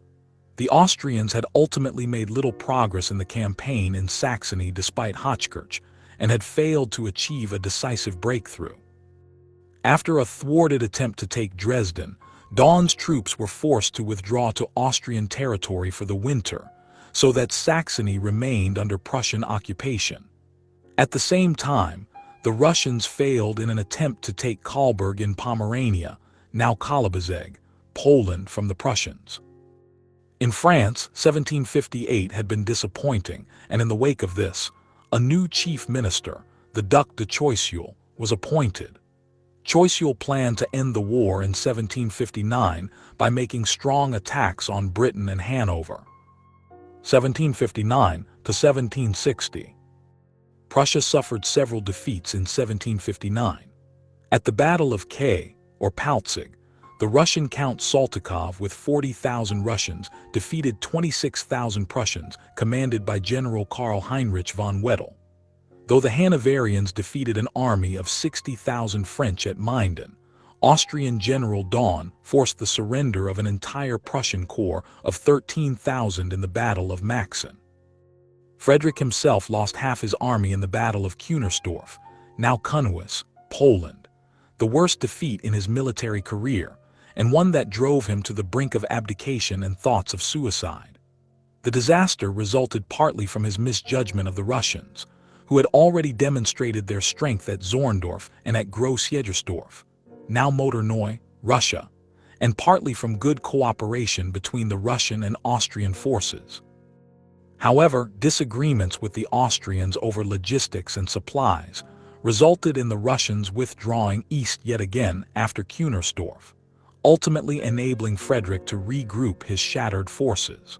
The Austrians had ultimately made little progress in the campaign in Saxony despite Hochkirch, and had failed to achieve a decisive breakthrough. After a thwarted attempt to take Dresden, Daun's troops were forced to withdraw to Austrian territory for the winter, so that Saxony remained under Prussian occupation. At the same time, the Russians failed in an attempt to take Kalburg in Pomerania, now Kołobrzeg, Poland, from the Prussians. In France, 1758 had been disappointing, and in the wake of this, a new chief minister, the Duc de Choiseul, was appointed. Choiseul planned to end the war in 1759 by making strong attacks on Britain and Hanover. 1759 to 1760. Prussia suffered several defeats in 1759. At the Battle of Kay, or Paltzig, the Russian Count Saltykov with 40,000 Russians defeated 26,000 Prussians commanded by General Karl Heinrich von Wedel. Though the Hanoverians defeated an army of 60,000 French at Minden, Austrian General Daun forced the surrender of an entire Prussian corps of 13,000 in the Battle of Maxen. Frederick himself lost half his army in the Battle of Kunersdorf, now Kunowice, Poland, the worst defeat in his military career, and one that drove him to the brink of abdication and thoughts of suicide. The disaster resulted partly from his misjudgment of the Russians, who had already demonstrated their strength at Zorndorf and at Gross-Jägersdorf, now Modernoi, Russia, and partly from good cooperation between the Russian and Austrian forces. However, disagreements with the Austrians over logistics and supplies resulted in the Russians withdrawing east yet again after Kunersdorf, ultimately enabling Frederick to regroup his shattered forces.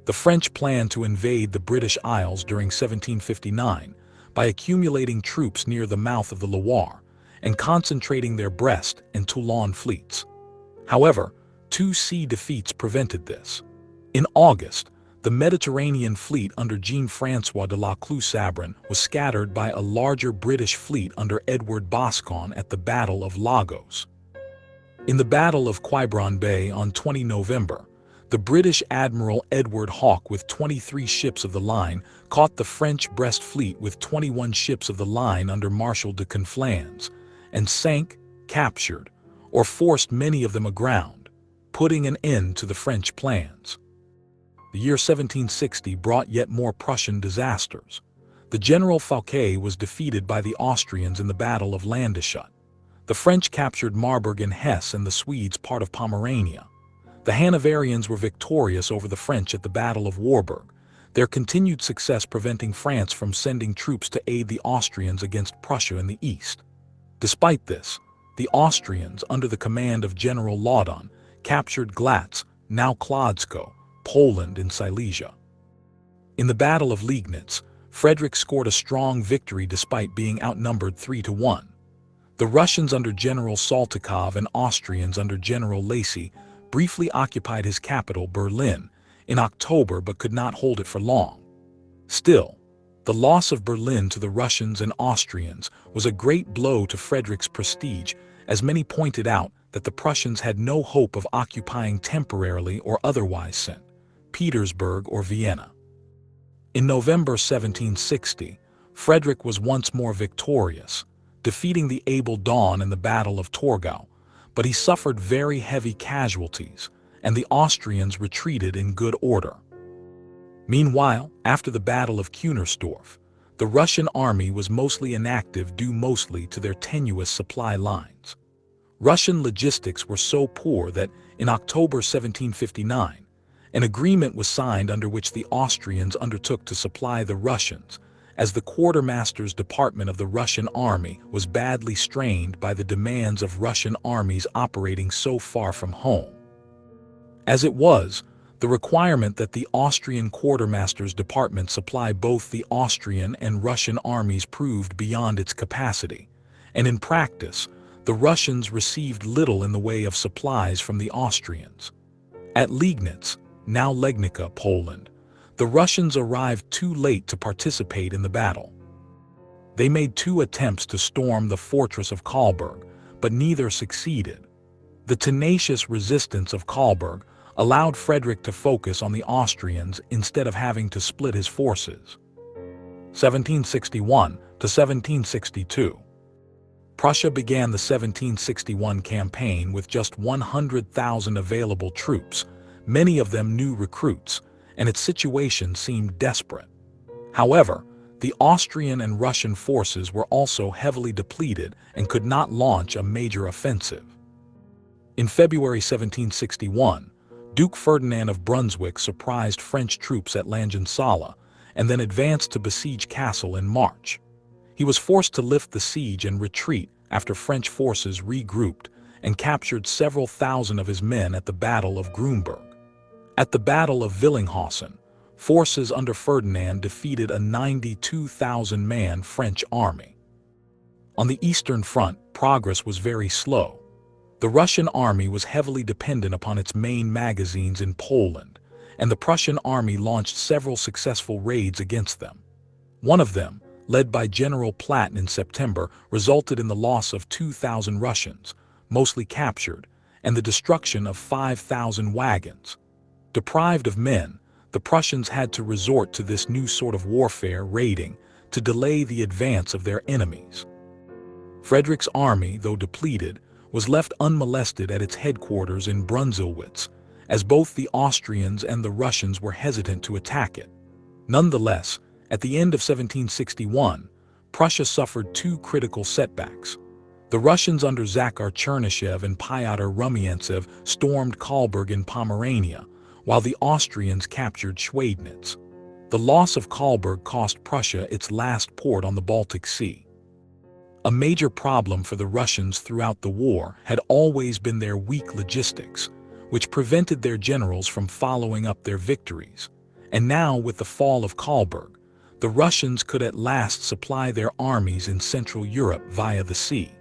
The French planned to invade the British Isles during 1759 by accumulating troops near the mouth of the Loire and concentrating their Brest and Toulon fleets. However, 2 sea defeats prevented this. In August, the Mediterranean fleet under Jean-François de la Clous-Sabran was scattered by a larger British fleet under Edward Boscawen at the Battle of Lagos. In the Battle of Quiberon Bay on 20 November, the British Admiral Edward Hawke with 23 ships of the line caught the French Brest fleet with 21 ships of the line under Marshal de Conflans, and sank, captured, or forced many of them aground, putting an end to the French plans. The year 1760 brought yet more Prussian disasters. The General Fouquet was defeated by the Austrians in the Battle of Landeshut. The French captured Marburg in Hesse and the Swedes part of Pomerania. The Hanoverians were victorious over the French at the Battle of Warburg, their continued success preventing France from sending troops to aid the Austrians against Prussia in the east. Despite this, the Austrians, under the command of General Laudon, captured Glatz, now Kłodzko, Poland in Silesia. In the Battle of Liegnitz, Frederick scored a strong victory despite being outnumbered 3-1. The Russians under General Saltykov and Austrians under General Lacy briefly occupied his capital, Berlin, in October but could not hold it for long. Still, the loss of Berlin to the Russians and Austrians was a great blow to Frederick's prestige, as many pointed out that the Prussians had no hope of occupying temporarily or otherwise St. Petersburg or Vienna. In November 1760, Frederick was once more victorious, defeating the able Daun in the Battle of Torgau, but he suffered very heavy casualties, and the Austrians retreated in good order. Meanwhile, after the Battle of Kunersdorf, the Russian army was mostly inactive due mostly to their tenuous supply lines. Russian logistics were so poor that, in October 1759, an agreement was signed under which the Austrians undertook to supply the Russians, as the quartermaster's department of the Russian army was badly strained by the demands of Russian armies operating so far from home. As it was, the requirement that the Austrian quartermaster's department supply both the Austrian and Russian armies proved beyond its capacity, and in practice, the Russians received little in the way of supplies from the Austrians. At Liegnitz, now Legnica, Poland, the Russians arrived too late to participate in the battle. They made 2 attempts to storm the fortress of Kalburg, but neither succeeded. The tenacious resistance of Kalburg allowed Frederick to focus on the Austrians instead of having to split his forces. 1761 to 1762. Prussia began the 1761 campaign with just 100,000 available troops, many of them new recruits, and its situation seemed desperate. However, the Austrian and Russian forces were also heavily depleted and could not launch a major offensive. In February 1761, Duke Ferdinand of Brunswick surprised French troops at Langensalza and then advanced to besiege Kassel in March. He was forced to lift the siege and retreat after French forces regrouped and captured several thousand of his men at the Battle of Grunberg. At the Battle of Villinghausen, forces under Ferdinand defeated a 92,000-man French army. On the Eastern Front, progress was very slow. The Russian army was heavily dependent upon its main magazines in Poland, and the Prussian army launched several successful raids against them. One of them, led by General Platen in September, resulted in the loss of 2,000 Russians, mostly captured, and the destruction of 5,000 wagons. Deprived of men, the Prussians had to resort to this new sort of warfare, raiding, to delay the advance of their enemies. Frederick's army, though depleted, was left unmolested at its headquarters in Brunselwitz, as both the Austrians and the Russians were hesitant to attack it. Nonetheless, at the end of 1761, Prussia suffered 2 critical setbacks. The Russians under Zakhar Chernyshev and Pyotr Rumyantsev stormed Kalburg in Pomerania, while the Austrians captured Schweidnitz. The loss of Kalburg cost Prussia its last port on the Baltic Sea. A major problem for the Russians throughout the war had always been their weak logistics, which prevented their generals from following up their victories. And now, with the fall of Kalburg, the Russians could at last supply their armies in Central Europe via the sea.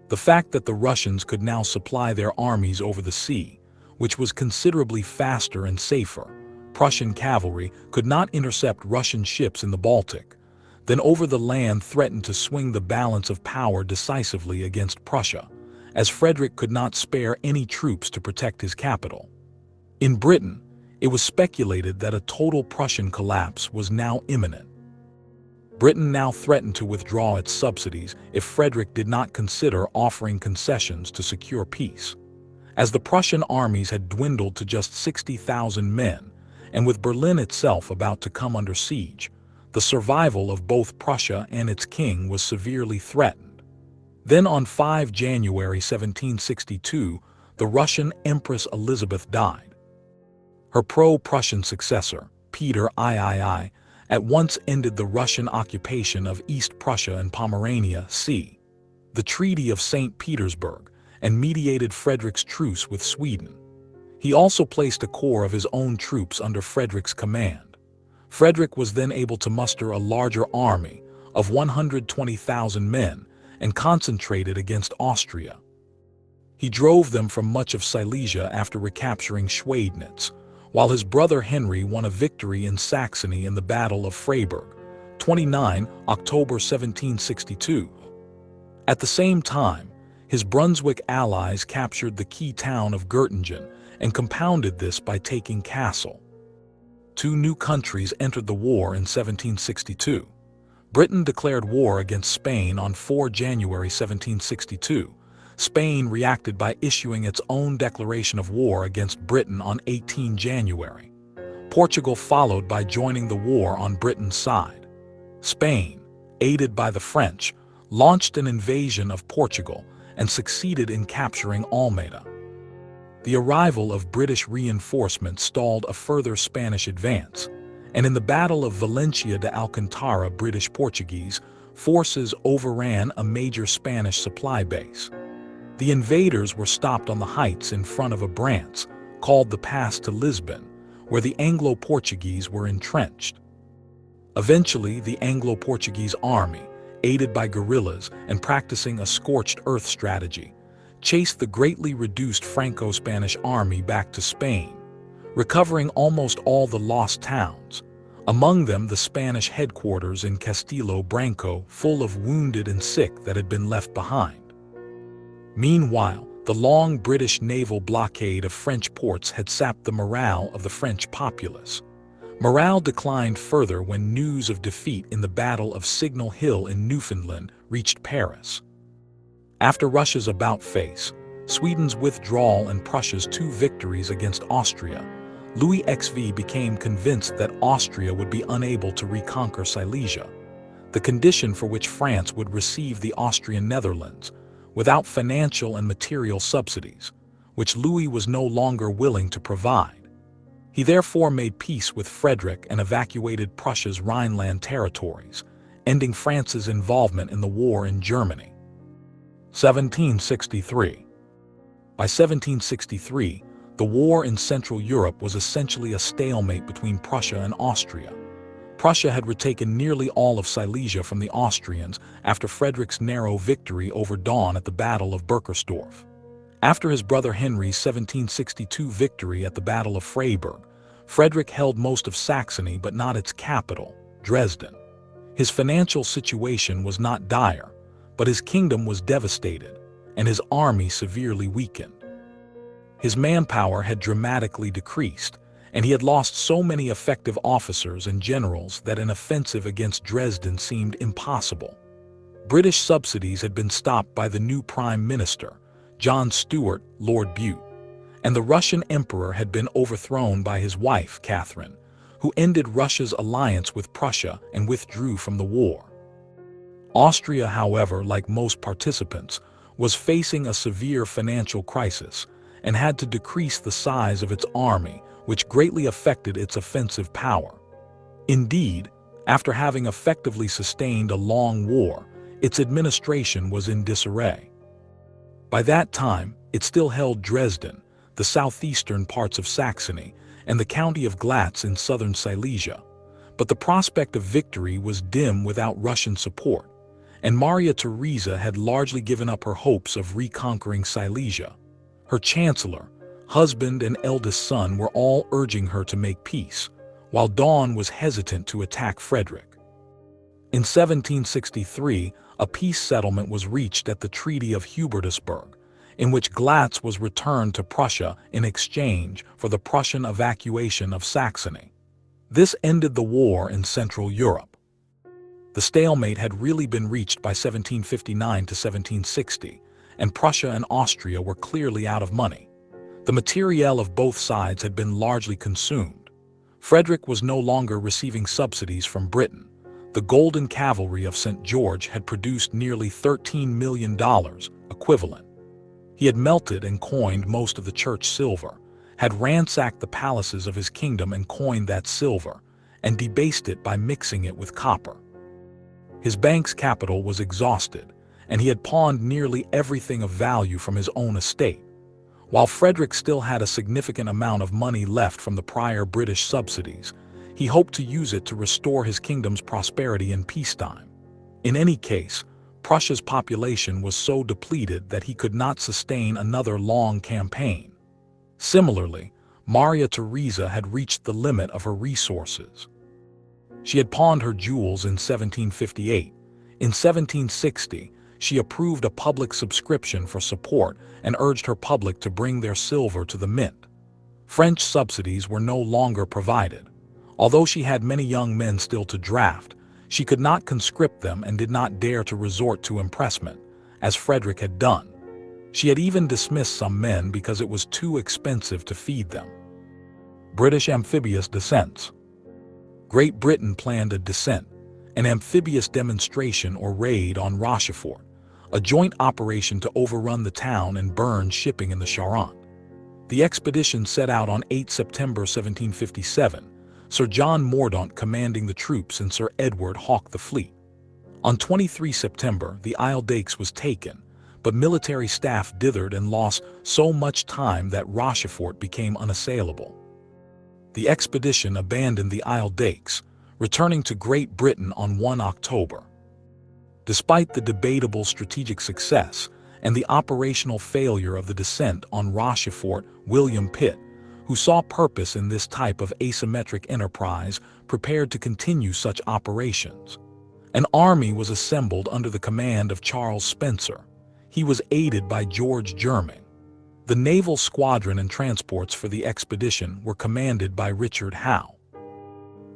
The fact that the Russians could now supply their armies over the sea, which was considerably faster and safer, Prussian cavalry could not intercept Russian ships in the Baltic, then over the land threatened to swing the balance of power decisively against Prussia, as Frederick could not spare any troops to protect his capital. In Britain, it was speculated that a total Prussian collapse was now imminent. Britain now threatened to withdraw its subsidies if Frederick did not consider offering concessions to secure peace. As the Prussian armies had dwindled to just 60,000 men, and with Berlin itself about to come under siege, the survival of both Prussia and its king was severely threatened. Then on 5 January 1762, the Russian Empress Elizabeth died. Her pro-Prussian successor, Peter III, at once ended the Russian occupation of East Prussia and Pomerania, c. the Treaty of St. Petersburg, and mediated Frederick's truce with Sweden. He also placed a corps of his own troops under Frederick's command. Frederick was then able to muster a larger army of 120,000 men and concentrated against Austria. He drove them from much of Silesia after recapturing Schweidnitz, while his brother Henry won a victory in Saxony in the Battle of Freiburg, 29 October 1762. At the same time, his Brunswick allies captured the key town of Göttingen and compounded this by taking Kassel. Two new countries entered the war in 1762. Britain declared war against Spain on 4 January 1762. Spain reacted by issuing its own declaration of war against Britain on 18 January. Portugal followed by joining the war on Britain's side. Spain, aided by the French, launched an invasion of Portugal and succeeded in capturing Almeida. The arrival of British reinforcements stalled a further Spanish advance, and in the Battle of Valencia de Alcantara, British-Portuguese forces overran a major Spanish supply base. The invaders were stopped on the heights in front of a branch called the Pass to Lisbon, where the Anglo-Portuguese were entrenched. Eventually, the Anglo-Portuguese army, aided by guerrillas and practicing a scorched earth strategy, chased the greatly reduced Franco-Spanish army back to Spain, recovering almost all the lost towns, among them the Spanish headquarters in Castelo Branco, full of wounded and sick that had been left behind. Meanwhile, the long British naval blockade of French ports had sapped the morale of the French populace. Morale declined further when news of defeat in the Battle of Signal Hill in Newfoundland reached Paris. After Russia's about-face, Sweden's withdrawal and Prussia's two victories against Austria, Louis XVI became convinced that Austria would be unable to reconquer Silesia, the condition for which France would receive the Austrian Netherlands, without financial and material subsidies, which Louis was no longer willing to provide. He therefore made peace with Frederick and evacuated Prussia's Rhineland territories, ending France's involvement in the war in Germany. 1763. By 1763, the war in Central Europe was essentially a stalemate between Prussia and Austria. Prussia had retaken nearly all of Silesia from the Austrians after Frederick's narrow victory over Daun at the Battle of Berkersdorf. After his brother Henry's 1762 victory at the Battle of Freiburg, Frederick held most of Saxony but not its capital, Dresden. His financial situation was not dire, but his kingdom was devastated, and his army severely weakened. His manpower had dramatically decreased, and he had lost so many effective officers and generals that an offensive against Dresden seemed impossible. British subsidies had been stopped by the new Prime Minister, John Stuart, Lord Bute, and the Russian Emperor had been overthrown by his wife, Catherine, who ended Russia's alliance with Prussia and withdrew from the war. Austria, however, like most participants, was facing a severe financial crisis and had to decrease the size of its army, which greatly affected its offensive power. Indeed, after having effectively sustained a long war, its administration was in disarray. By that time, it still held Dresden, the southeastern parts of Saxony, and the county of Glatz in southern Silesia, but the prospect of victory was dim without Russian support, and Maria Theresa had largely given up her hopes of reconquering Silesia. Her chancellor, husband, and eldest son were all urging her to make peace, while Daun was hesitant to attack Frederick. In 1763, a peace settlement was reached at the Treaty of Hubertusburg, in which Glatz was returned to Prussia in exchange for the Prussian evacuation of Saxony. This ended the war in Central Europe. The stalemate had really been reached by 1759 to 1760, and Prussia and Austria were clearly out of money. The materiel of both sides had been largely consumed. Frederick was no longer receiving subsidies from Britain. The Golden Cavalry of St. George had produced nearly $13 million equivalent. He had melted and coined most of the church silver, had ransacked the palaces of his kingdom and coined that silver, and debased it by mixing it with copper. His bank's capital was exhausted, and he had pawned nearly everything of value from his own estate. While Frederick still had a significant amount of money left from the prior British subsidies, he hoped to use it to restore his kingdom's prosperity in peacetime. In any case, Prussia's population was so depleted that he could not sustain another long campaign. Similarly, Maria Theresa had reached the limit of her resources. She had pawned her jewels in 1758. In 1760, she approved a public subscription for support and urged her public to bring their silver to the mint. French subsidies were no longer provided. Although she had many young men still to draft, she could not conscript them and did not dare to resort to impressment, as Frederick had done. She had even dismissed some men because it was too expensive to feed them. British amphibious descents. Great Britain planned a descent, an amphibious demonstration or raid on Rochefort, a joint operation to overrun the town and burn shipping in the Charente. The expedition set out on 8 September 1757, Sir John Mordaunt commanding the troops and Sir Edward Hawke the fleet. On 23 September, the Isle d'Aix was taken, but military staff dithered and lost so much time that Rochefort became unassailable. The expedition abandoned the Isle d'Aix, returning to Great Britain on 1 October. Despite the debatable strategic success and the operational failure of the descent on Rochefort, William Pitt, who saw purpose in this type of asymmetric enterprise, prepared to continue such operations. An army was assembled under the command of Charles Spencer. He was aided by George Jermyn. The naval squadron and transports for the expedition were commanded by Richard Howe.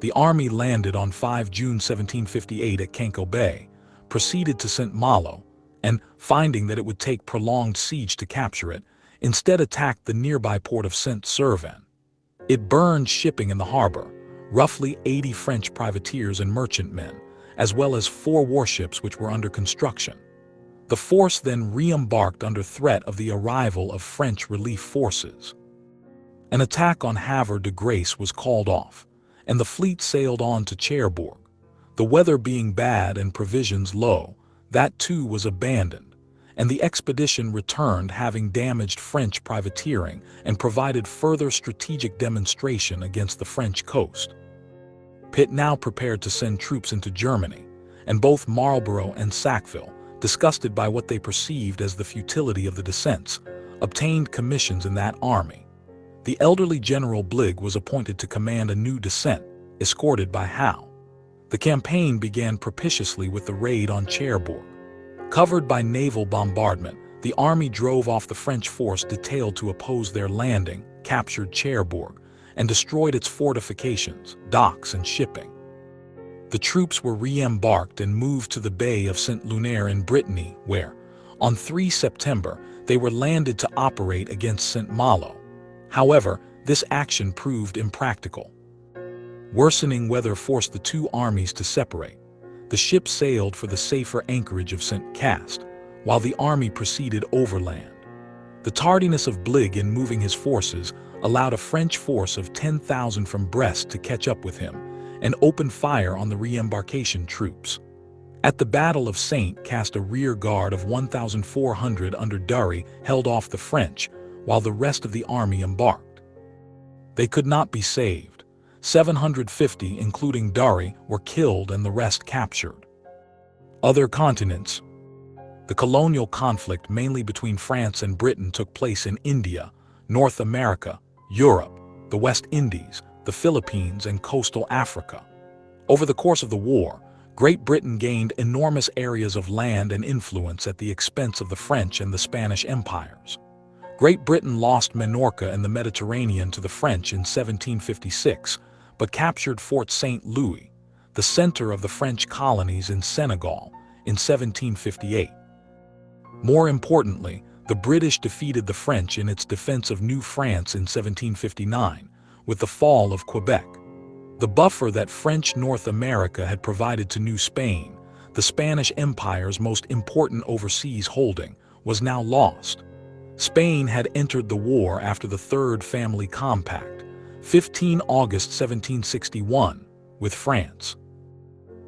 The army landed on 5 June 1758 at Canco Bay, proceeded to St. Malo, and, finding that it would take prolonged siege to capture it, instead attacked the nearby port of Saint-Servan. It burned shipping in the harbor, roughly 80 French privateers and merchantmen, as well as 4 warships which were under construction. The force then re-embarked under threat of the arrival of French relief forces. An attack on Havre de Grace was called off, and the fleet sailed on to Cherbourg. The weather being bad and provisions low, that too was abandoned, and the expedition returned having damaged French privateering and provided further strategic demonstration against the French coast. Pitt now prepared to send troops into Germany, and both Marlborough and Sackville, disgusted by what they perceived as the futility of the descents, obtained commissions in that army. The elderly General Bligh was appointed to command a new descent, escorted by Howe. The campaign began propitiously with the raid on Cherbourg. Covered by naval bombardment, the army drove off the French force detailed to oppose their landing, captured Cherbourg, and destroyed its fortifications, docks, and shipping. The troops were re-embarked and moved to the Bay of Saint-Lunaire in Brittany, where, on 3 September, they were landed to operate against St. Malo. However, this action proved impractical. Worsening weather forced the two armies to separate. The ship sailed for the safer anchorage of St. Cast, while the army proceeded overland. The tardiness of Bligh in moving his forces allowed a French force of 10,000 from Brest to catch up with him and open fire on the re-embarkation troops. At the Battle of St. Cast, a rear guard of 1,400 under Dury held off the French, while the rest of the army embarked. They could not be saved. 750, including Dury, were killed and the rest captured. Other continents. The colonial conflict mainly between France and Britain took place in India, North America, Europe, the West Indies, the Philippines, and coastal Africa. Over the course of the war, Great Britain gained enormous areas of land and influence at the expense of the French and the Spanish empires. Great Britain lost Minorca in the Mediterranean to the French in 1756, but captured Fort St. Louis, the center of the French colonies in Senegal, in 1758. More importantly, the British defeated the French in its defense of New France in 1759, with the fall of Quebec. The buffer that French North America had provided to New Spain, the Spanish Empire's most important overseas holding, was now lost. Spain had entered the war after the Third Family Compact, 15 August 1761, with France.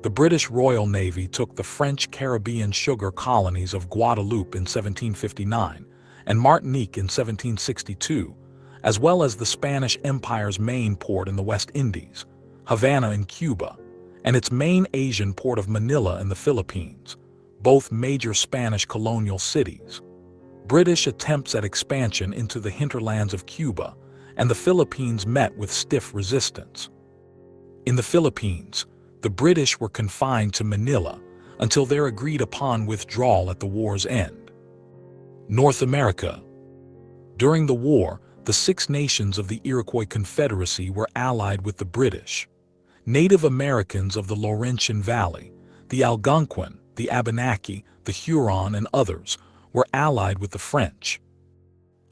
The British Royal Navy took the French Caribbean sugar colonies of Guadeloupe in 1759 and Martinique in 1762, as well as the Spanish Empire's main port in the West Indies, Havana in Cuba, and its main Asian port of Manila in the Philippines, both major Spanish colonial cities. British attempts at expansion into the hinterlands of Cuba and the Philippines met with stiff resistance. In the Philippines, the British were confined to Manila until their agreed-upon withdrawal at the war's end. North America. During the war, the 6 nations of the Iroquois Confederacy were allied with the British. Native Americans of the Laurentian Valley, the Algonquin, the Abenaki, the Huron, and others were allied with the French.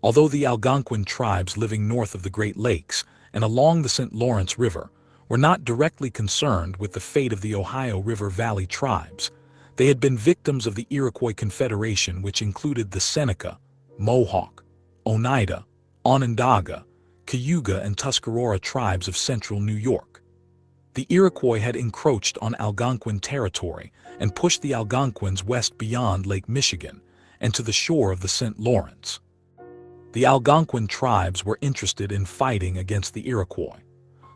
Although the Algonquin tribes living north of the Great Lakes and along the St. Lawrence River were not directly concerned with the fate of the Ohio River Valley tribes, they had been victims of the Iroquois Confederation, which included the Seneca, Mohawk, Oneida, Onondaga, Cayuga, and Tuscarora tribes of central New York. The Iroquois had encroached on Algonquin territory and pushed the Algonquins west beyond Lake Michigan and to the shore of the St. Lawrence. The Algonquin tribes were interested in fighting against the Iroquois.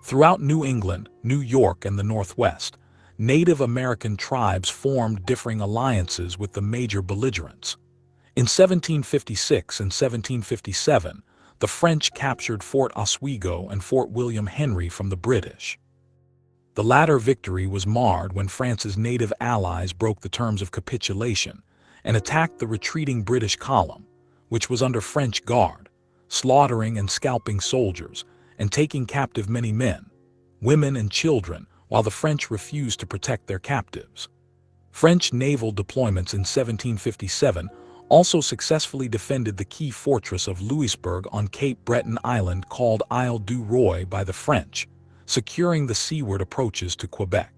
Throughout New England, New York, and the Northwest, Native American tribes formed differing alliances with the major belligerents. In 1756 and 1757, the French captured Fort Oswego and Fort William Henry from the British. The latter victory was marred when France's native allies broke the terms of capitulation and attacked the retreating British column, which was under French guard, slaughtering and scalping soldiers and taking captive many men, women, and children, while the French refused to protect their captives. French naval deployments in 1757 also successfully defended the key fortress of Louisbourg on Cape Breton Island called Isle du Roi by the French, securing the seaward approaches to Quebec.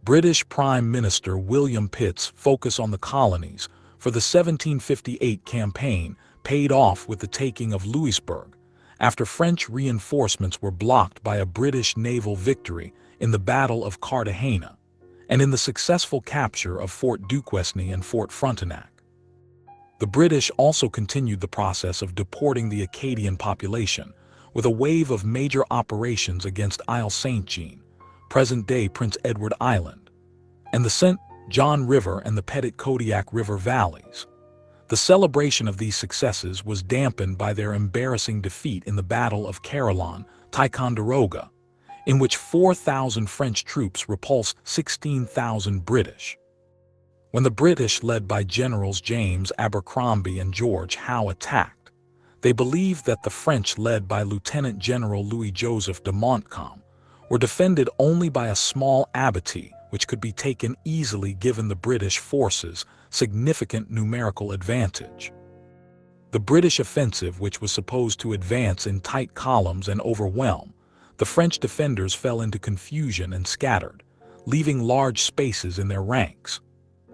British Prime Minister William Pitt's focus on the colonies for the 1758 campaign paid off with the taking of Louisbourg, after French reinforcements were blocked by a British naval victory in the Battle of Cartagena, and in the successful capture of Fort Duquesne and Fort Frontenac. The British also continued the process of deporting the Acadian population with a wave of major operations against Isle Saint-Jean, present-day Prince Edward Island, and the St. John River and the Pettit-Kodiak River valleys. The celebration of these successes was dampened by their embarrassing defeat in the Battle of Carillon, Ticonderoga, in which 4,000 French troops repulsed 16,000 British. When the British, led by Generals James Abercrombie and George Howe, attacked, they believed that the French, led by Lieutenant General Louis-Joseph de Montcalm, were defended only by a small abattis, which could be taken easily given the British forces' significant numerical advantage. The British offensive, which was supposed to advance in tight columns and overwhelm, the French defenders fell into confusion and scattered, leaving large spaces in their ranks.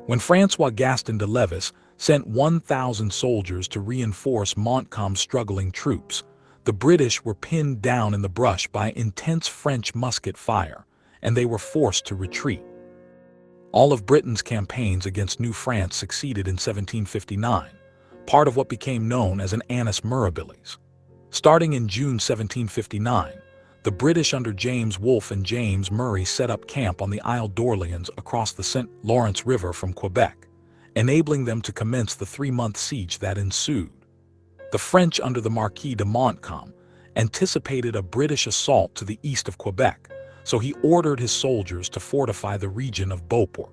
When François Gaston de Levis sent 1,000 soldiers to reinforce Montcalm's struggling troops, the British were pinned down in the brush by intense French musket fire, and they were forced to retreat. All of Britain's campaigns against New France succeeded in 1759, part of what became known as an annus mirabilis. Starting in June 1759, the British under James Wolfe and James Murray set up camp on the Isle d'Orléans across the St. Lawrence River from Quebec, enabling them to commence the 3-month siege that ensued. The French under the Marquis de Montcalm anticipated a British assault to the east of Quebec, so he ordered his soldiers to fortify the region of Beauport.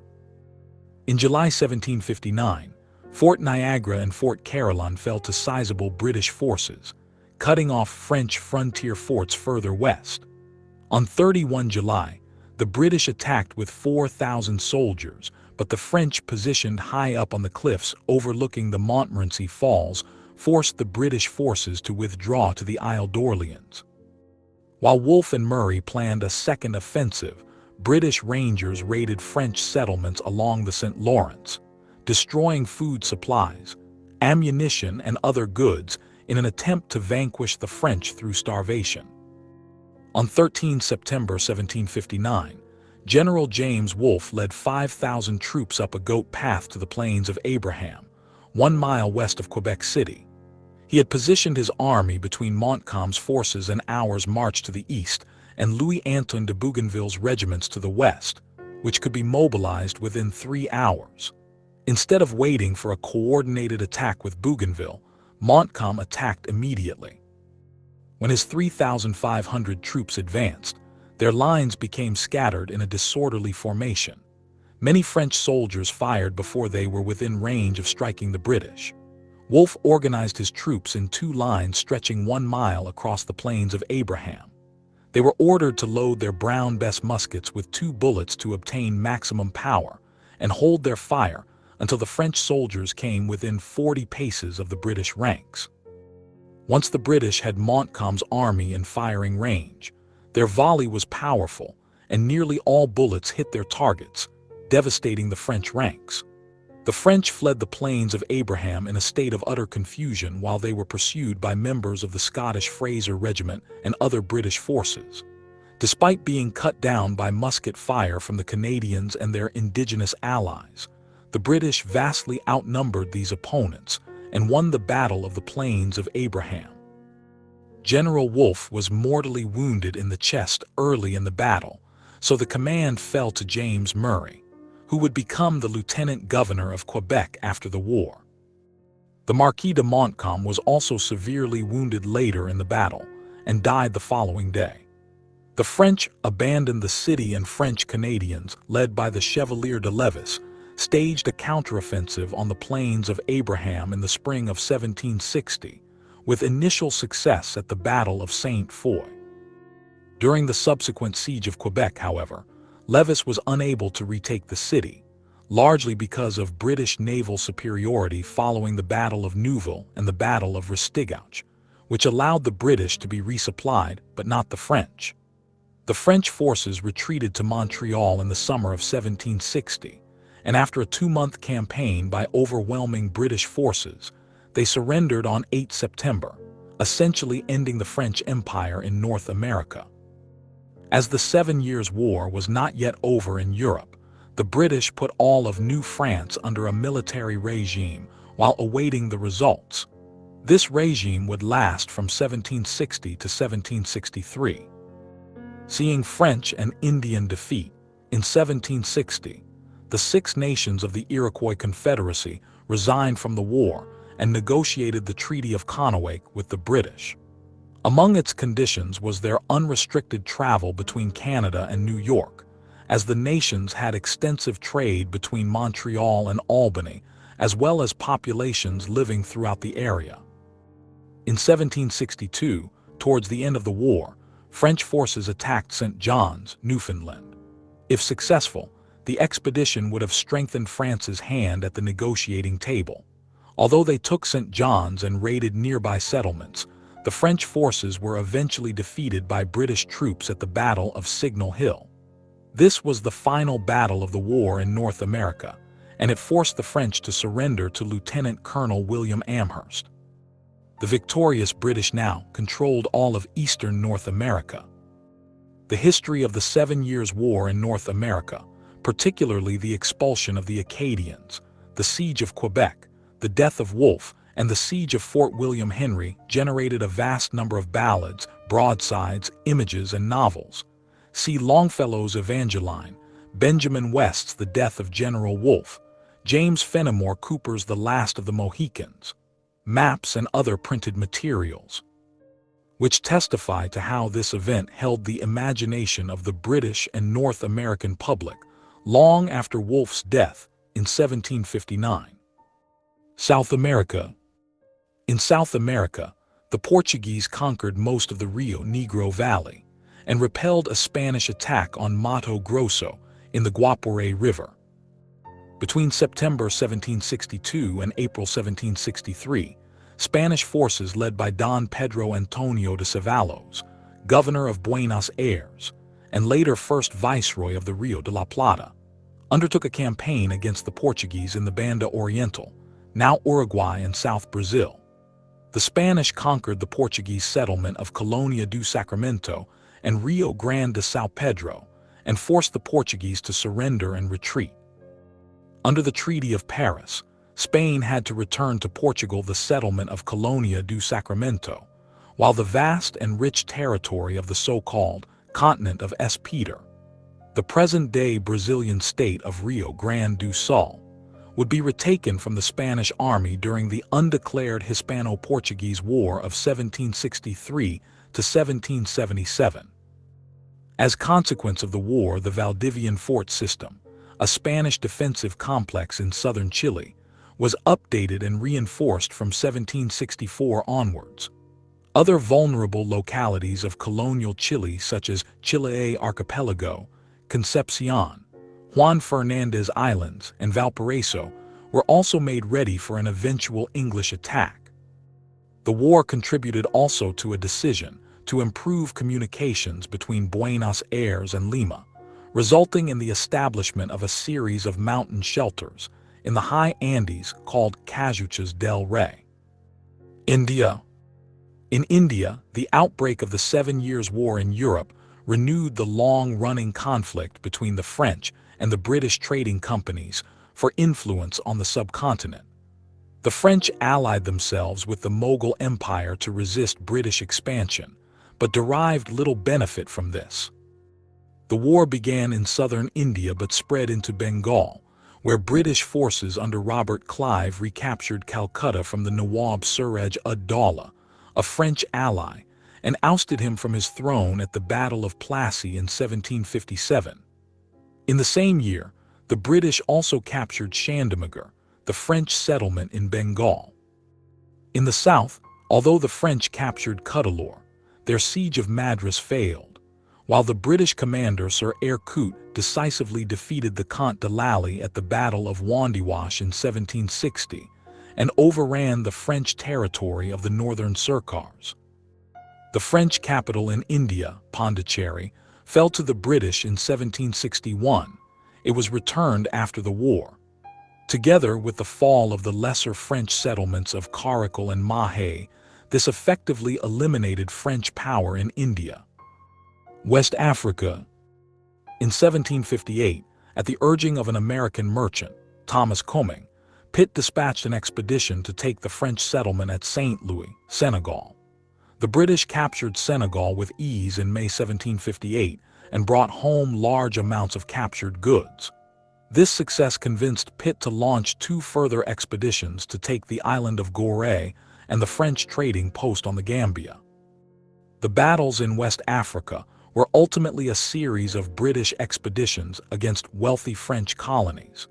In July 1759, Fort Niagara and Fort Carillon fell to sizable British forces, cutting off French frontier forts further west. On 31 July, the British attacked with 4,000 soldiers, but the French, positioned high up on the cliffs overlooking the Montmorency Falls, forced the British forces to withdraw to the Isle d'Orléans. While Wolfe and Murray planned a second offensive, British Rangers raided French settlements along the St. Lawrence, destroying food supplies, ammunition, and other goods in an attempt to vanquish the French through starvation. On 13 September 1759, General James Wolfe led 5,000 troops up a goat path to the Plains of Abraham, 1 mile west of Quebec City, He had positioned his army between Montcalm's forces an hour's march to the east and Louis-Antoine de Bougainville's regiments to the west, which could be mobilized within 3 hours. Instead of waiting for a coordinated attack with Bougainville, Montcalm attacked immediately. When his 3,500 troops advanced, their lines became scattered in a disorderly formation. Many French soldiers fired before they were within range of striking the British. Wolfe organized his troops in 2 lines stretching 1 mile across the plains of Abraham. They were ordered to load their Brown Bess muskets with 2 bullets to obtain maximum power and hold their fire until the French soldiers came within 40 paces of the British ranks. Once the British had Montcalm's army in firing range, their volley was powerful and nearly all bullets hit their targets, devastating the French ranks. The French fled the plains of Abraham in a state of utter confusion while they were pursued by members of the Scottish Fraser Regiment and other British forces. Despite being cut down by musket fire from the Canadians and their indigenous allies, the British vastly outnumbered these opponents and won the Battle of the Plains of Abraham. General Wolfe was mortally wounded in the chest early in the battle, so the command fell to James Murray, who would become the lieutenant governor of Quebec after the war. The Marquis de Montcalm was also severely wounded later in the battle and died the following day. The French abandoned the city, and French Canadians, led by the Chevalier de Lévis, staged a counteroffensive on the plains of Abraham in the spring of 1760, with initial success at the Battle of Saint Foy. During the subsequent siege of Quebec, however, Lévis was unable to retake the city, largely because of British naval superiority following the Battle of Neuville and the Battle of Rastigouche, which allowed the British to be resupplied, but not the French. The French forces retreated to Montreal in the summer of 1760, and after a 2-month campaign by overwhelming British forces, they surrendered on 8 September, essentially ending the French Empire in North America. As the 7 Years' War was not yet over in Europe, the British put all of New France under a military regime while awaiting the results. This regime would last from 1760 to 1763. Seeing French and Indian defeat, in 1760, the 6 nations of the Iroquois Confederacy resigned from the war and negotiated the Treaty of Conowick with the British. Among its conditions was their unrestricted travel between Canada and New York, as the nations had extensive trade between Montreal and Albany, as well as populations living throughout the area. In 1762, towards the end of the war, French forces attacked St. John's, Newfoundland. If successful, the expedition would have strengthened France's hand at the negotiating table. Although they took St. John's and raided nearby settlements, the French forces were eventually defeated by British troops at the Battle of Signal Hill. This was the final battle of the war in North America, and it forced the French to surrender to Lieutenant Colonel William Amherst. The victorious British now controlled all of eastern North America. The history of the 7 Years' War in North America, particularly the expulsion of the Acadians, the siege of Quebec, the death of Wolfe, and the siege of Fort William Henry, generated a vast number of ballads, broadsides, images, and novels. See Longfellow's Evangeline, Benjamin West's The Death of General Wolfe, James Fenimore Cooper's The Last of the Mohicans, maps and other printed materials, which testify to how this event held the imagination of the British and North American public long after Wolfe's death in 1759. South America. In South America, the Portuguese conquered most of the Rio Negro Valley and repelled a Spanish attack on Mato Grosso in the Guaporé River. Between September 1762 and April 1763, Spanish forces led by Don Pedro Antonio de Cevallos, governor of Buenos Aires, and later first viceroy of the Rio de la Plata, undertook a campaign against the Portuguese in the Banda Oriental, now Uruguay and South Brazil. The Spanish conquered the Portuguese settlement of Colonia do Sacramento and Rio Grande de São Pedro and forced the Portuguese to surrender and retreat. Under the Treaty of Paris, Spain had to return to Portugal the settlement of Colonia do Sacramento, while the vast and rich territory of the so-called continent of Peter, the present-day Brazilian state of Rio Grande do Sul, would be retaken from the Spanish army during the undeclared Hispano-Portuguese War of 1763 to 1777. As consequence of the war, the Valdivian fort system, a Spanish defensive complex in southern Chile, was updated and reinforced from 1764 onwards. Other vulnerable localities of colonial Chile, such as Chiloé Archipelago, Concepcion, Juan Fernandez Islands, and Valparaiso, were also made ready for an eventual English attack. The war contributed also to a decision to improve communications between Buenos Aires and Lima, resulting in the establishment of a series of mountain shelters in the high Andes called Casuchas del Rey. India. In India, the outbreak of the 7 Years' War in Europe renewed the long-running conflict between the French and the British trading companies for influence on the subcontinent. The French allied themselves with the Mughal Empire to resist British expansion, but derived little benefit from this. The war began in southern India but spread into Bengal, where British forces under Robert Clive recaptured Calcutta from the Nawab Suraj-ud-Dawla, a French ally, and ousted him from his throne at the Battle of Plassey in 1757. In the same year, the British also captured Chandigarh, the French settlement in Bengal. In the south, although the French captured Cuddalore, their siege of Madras failed, while the British commander Sir Eyre Coote decisively defeated the Comte de Lally at the Battle of Wandiwash in 1760 and overran the French territory of the northern Sircars. The French capital in India, Pondicherry, fell to the British in 1761. It was returned after the war. Together with the fall of the lesser French settlements of Karaikal and Mahe, this effectively eliminated French power in India. West Africa. In 1758, at the urging of an American merchant, Thomas Coming, Pitt dispatched an expedition to take the French settlement at St. Louis, Senegal. The British captured Senegal with ease in May 1758 and brought home large amounts of captured goods. This success convinced Pitt to launch 2 further expeditions to take the island of Gorée and the French trading post on the Gambia. The battles in West Africa were ultimately a series of British expeditions against wealthy French colonies.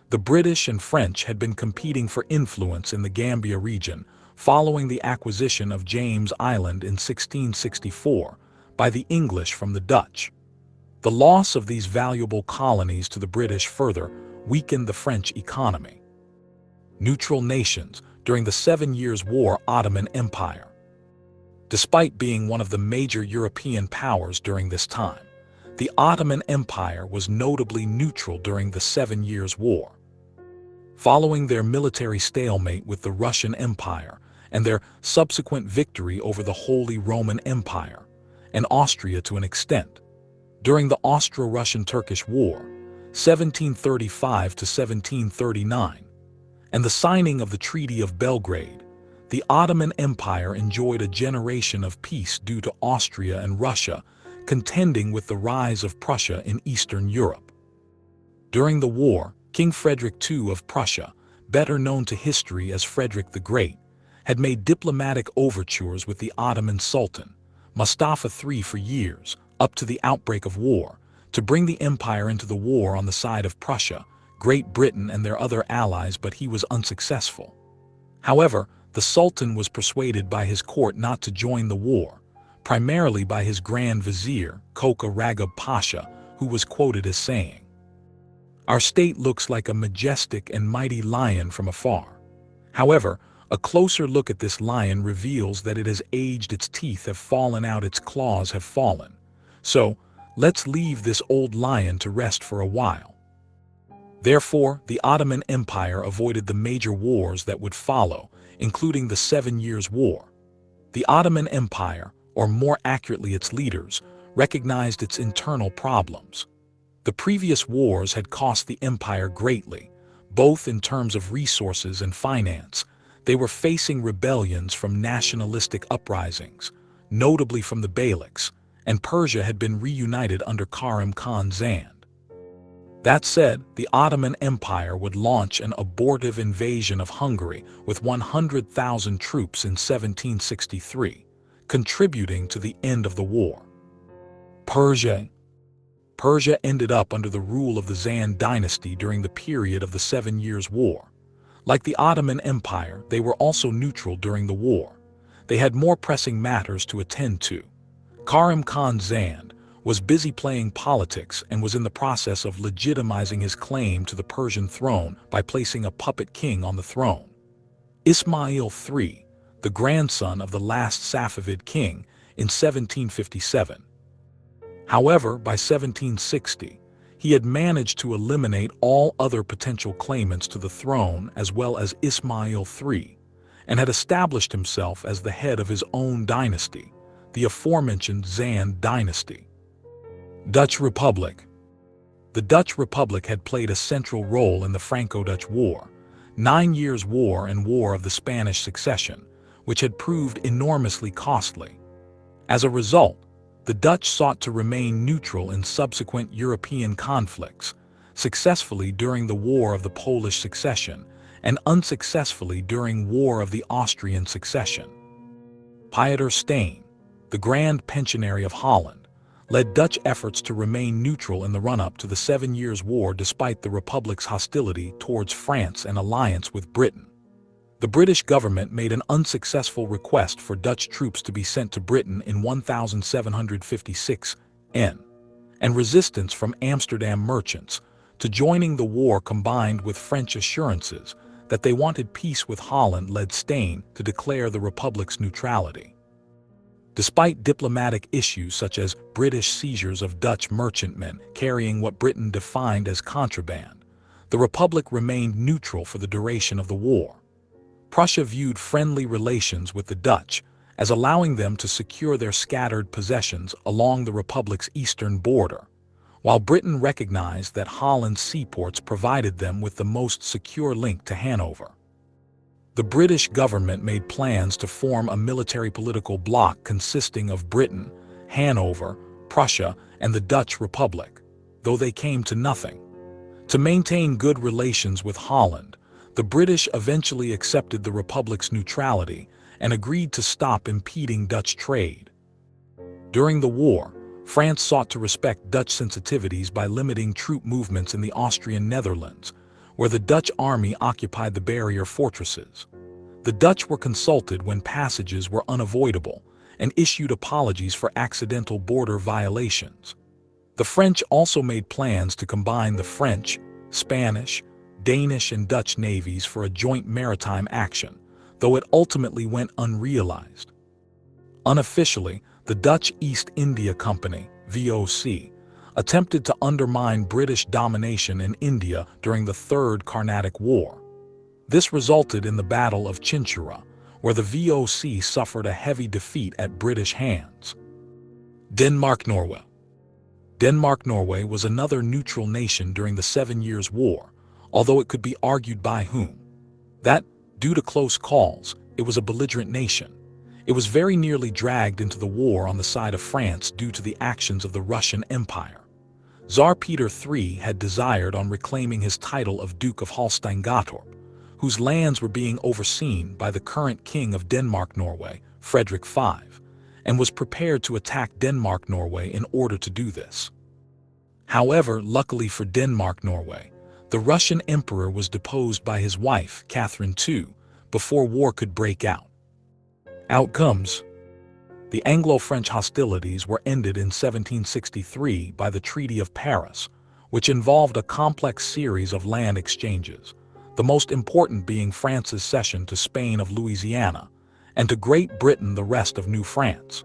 The British and French had been competing for influence in the Gambia region following the acquisition of James Island in 1664 by the English from the Dutch. The loss of these valuable colonies to the British further weakened the French economy. Neutral nations during the 7 Years' War. Ottoman Empire. Despite being one of the major European powers during this time, the Ottoman Empire was notably neutral during the 7 Years' War. Following their military stalemate with the Russian Empire and their subsequent victory over the Holy Roman Empire and Austria to an extent, during the Austro-Russian-Turkish War, 1735 to 1739, and the signing of the Treaty of Belgrade, the Ottoman Empire enjoyed a generation of peace due to Austria and Russia contending with the rise of Prussia in Eastern Europe. During the war, King Frederick II of Prussia, better known to history as Frederick the Great, had made diplomatic overtures with the Ottoman Sultan, Mustafa III, for years, up to the outbreak of war, to bring the empire into the war on the side of Prussia, Great Britain and their other allies, but he was unsuccessful. However, the Sultan was persuaded by his court not to join the war, primarily by his Grand Vizier, Koka Ragab Pasha, who was quoted as saying, "Our state looks like a majestic and mighty lion from afar. However, a closer look at this lion reveals that it has aged, its teeth have fallen out, its claws have fallen. So, let's leave this old lion to rest for a while." Therefore, the Ottoman Empire avoided the major wars that would follow, including the 7 Years' War. The Ottoman Empire, or more accurately its leaders, recognized its internal problems. The previous wars had cost the empire greatly, both in terms of resources and finance. They were facing rebellions from nationalistic uprisings, notably from the Beyliks, and Persia had been reunited under Karim Khan Zand. That said, the Ottoman Empire would launch an abortive invasion of Hungary with 100,000 troops in 1763, contributing to the end of the war. Persia ended up under the rule of the Zand dynasty during the period of the 7 Years' War. Like the Ottoman Empire, they were also neutral during the war. They had more pressing matters to attend to. Karim Khan Zand was busy playing politics and was in the process of legitimizing his claim to the Persian throne by placing a puppet king on the throne. Ismail III, the grandson of the last Safavid king, in 1757. However, by 1760, he had managed to eliminate all other potential claimants to the throne as well as Ismail III, and had established himself as the head of his own dynasty, the aforementioned Zand dynasty. Dutch Republic. The Dutch Republic had played a central role in the Franco-Dutch War, 9 Years' War and War of the Spanish Succession, which had proved enormously costly. As a result, the Dutch sought to remain neutral in subsequent European conflicts, successfully during the War of the Polish Succession and unsuccessfully during War of the Austrian Succession. Pieter Steyn, the Grand Pensionary of Holland, led Dutch efforts to remain neutral in the run-up to the 7 Years' War despite the Republic's hostility towards France and alliance with Britain. The British government made an unsuccessful request for Dutch troops to be sent to Britain in 1756 and resistance from Amsterdam merchants to joining the war combined with French assurances that they wanted peace with Holland led Steyn to declare the Republic's neutrality. Despite diplomatic issues such as British seizures of Dutch merchantmen carrying what Britain defined as contraband, the Republic remained neutral for the duration of the war. Prussia viewed friendly relations with the Dutch as allowing them to secure their scattered possessions along the Republic's eastern border, while Britain recognized that Holland's seaports provided them with the most secure link to Hanover. The British government made plans to form a military-political bloc consisting of Britain, Hanover, Prussia, and the Dutch Republic, though they came to nothing. To maintain good relations with Holland, the British eventually accepted the Republic's neutrality and agreed to stop impeding Dutch trade. During the war, France sought to respect Dutch sensitivities by limiting troop movements in the Austrian Netherlands, where the Dutch army occupied the barrier fortresses. The Dutch were consulted when passages were unavoidable and issued apologies for accidental border violations. The French also made plans to combine the French, Spanish, Danish, and Dutch navies for a joint maritime action, though it ultimately went unrealized. Unofficially, the Dutch East India Company, VOC, attempted to undermine British domination in India during the Third Carnatic War. This resulted in the Battle of Chinchura, where the VOC suffered a heavy defeat at British hands. Denmark-Norway. Denmark-Norway was another neutral nation during the 7 Years' War, although it could be argued by whom. That, due to close calls, it was a belligerent nation. It was very nearly dragged into the war on the side of France due to the actions of the Russian Empire. Tsar Peter III had desired on reclaiming his title of Duke of Holstein-Gottorp, whose lands were being overseen by the current King of Denmark-Norway, Frederick V, and was prepared to attack Denmark-Norway in order to do this. However, luckily for Denmark-Norway, the Russian emperor was deposed by his wife, Catherine II, before war could break out. Outcomes. The Anglo-French hostilities were ended in 1763 by the Treaty of Paris, which involved a complex series of land exchanges, the most important being France's cession to Spain of Louisiana, and to Great Britain the rest of New France.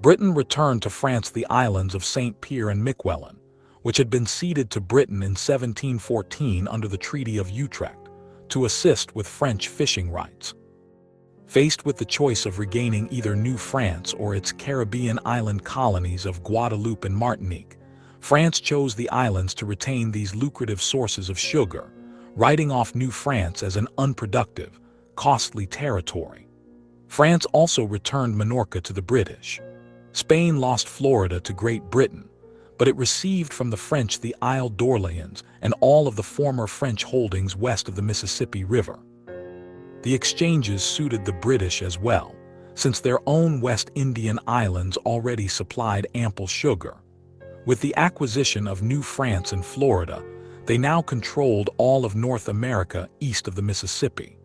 Britain returned to France the islands of St. Pierre and Miquelon, which had been ceded to Britain in 1714 under the Treaty of Utrecht, to assist with French fishing rights. Faced with the choice of regaining either New France or its Caribbean island colonies of Guadeloupe and Martinique, France chose the islands to retain these lucrative sources of sugar, writing off New France as an unproductive, costly territory. France also returned Minorca to the British. Spain lost Florida to Great Britain, but it received from the French the Isle d'Orléans and all of the former French holdings west of the Mississippi River. The exchanges suited the British as well, since their own West Indian islands already supplied ample sugar. With the acquisition of New France and Florida, they now controlled all of North America east of the Mississippi.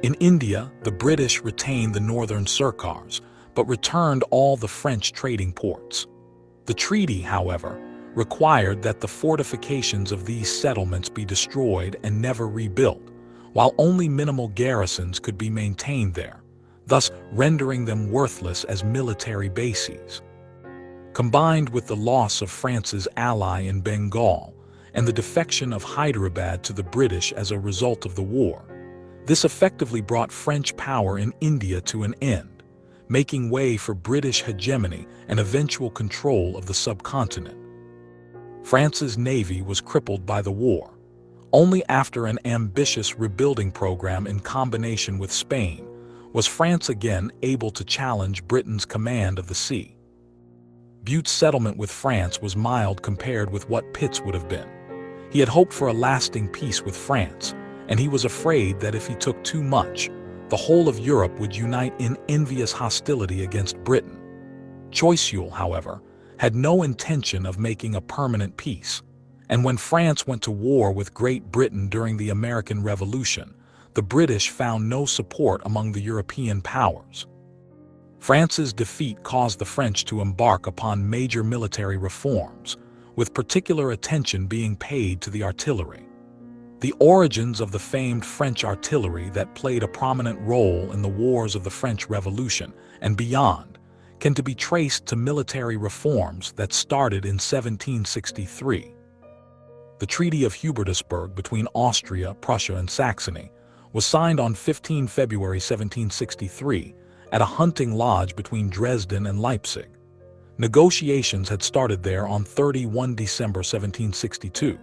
In India, the British retained the northern Sircars, but returned all the French trading ports. The treaty, however, required that the fortifications of these settlements be destroyed and never rebuilt, while only minimal garrisons could be maintained there, thus rendering them worthless as military bases. Combined with the loss of France's ally in Bengal and the defection of Hyderabad to the British as a result of the war, this effectively brought French power in India to an end, making way for British hegemony and eventual control of the subcontinent. France's navy was crippled by the war. Only after an ambitious rebuilding program in combination with Spain was France again able to challenge Britain's command of the sea. Bute's settlement with France was mild compared with what Pitt's would have been. He had hoped for a lasting peace with France, and he was afraid that if he took too much, the whole of Europe would unite in envious hostility against Britain. Choiseul, however, had no intention of making a permanent peace, and when France went to war with Great Britain during the American Revolution, the British found no support among the European powers. France's defeat caused the French to embark upon major military reforms, with particular attention being paid to the artillery. The origins of the famed French artillery that played a prominent role in the wars of the French Revolution and beyond can be traced to military reforms that started in 1763. The Treaty of Hubertusburg between Austria, Prussia, and Saxony was signed on 15 February 1763 at a hunting lodge between Dresden and Leipzig. Negotiations had started there on 31 December 1762.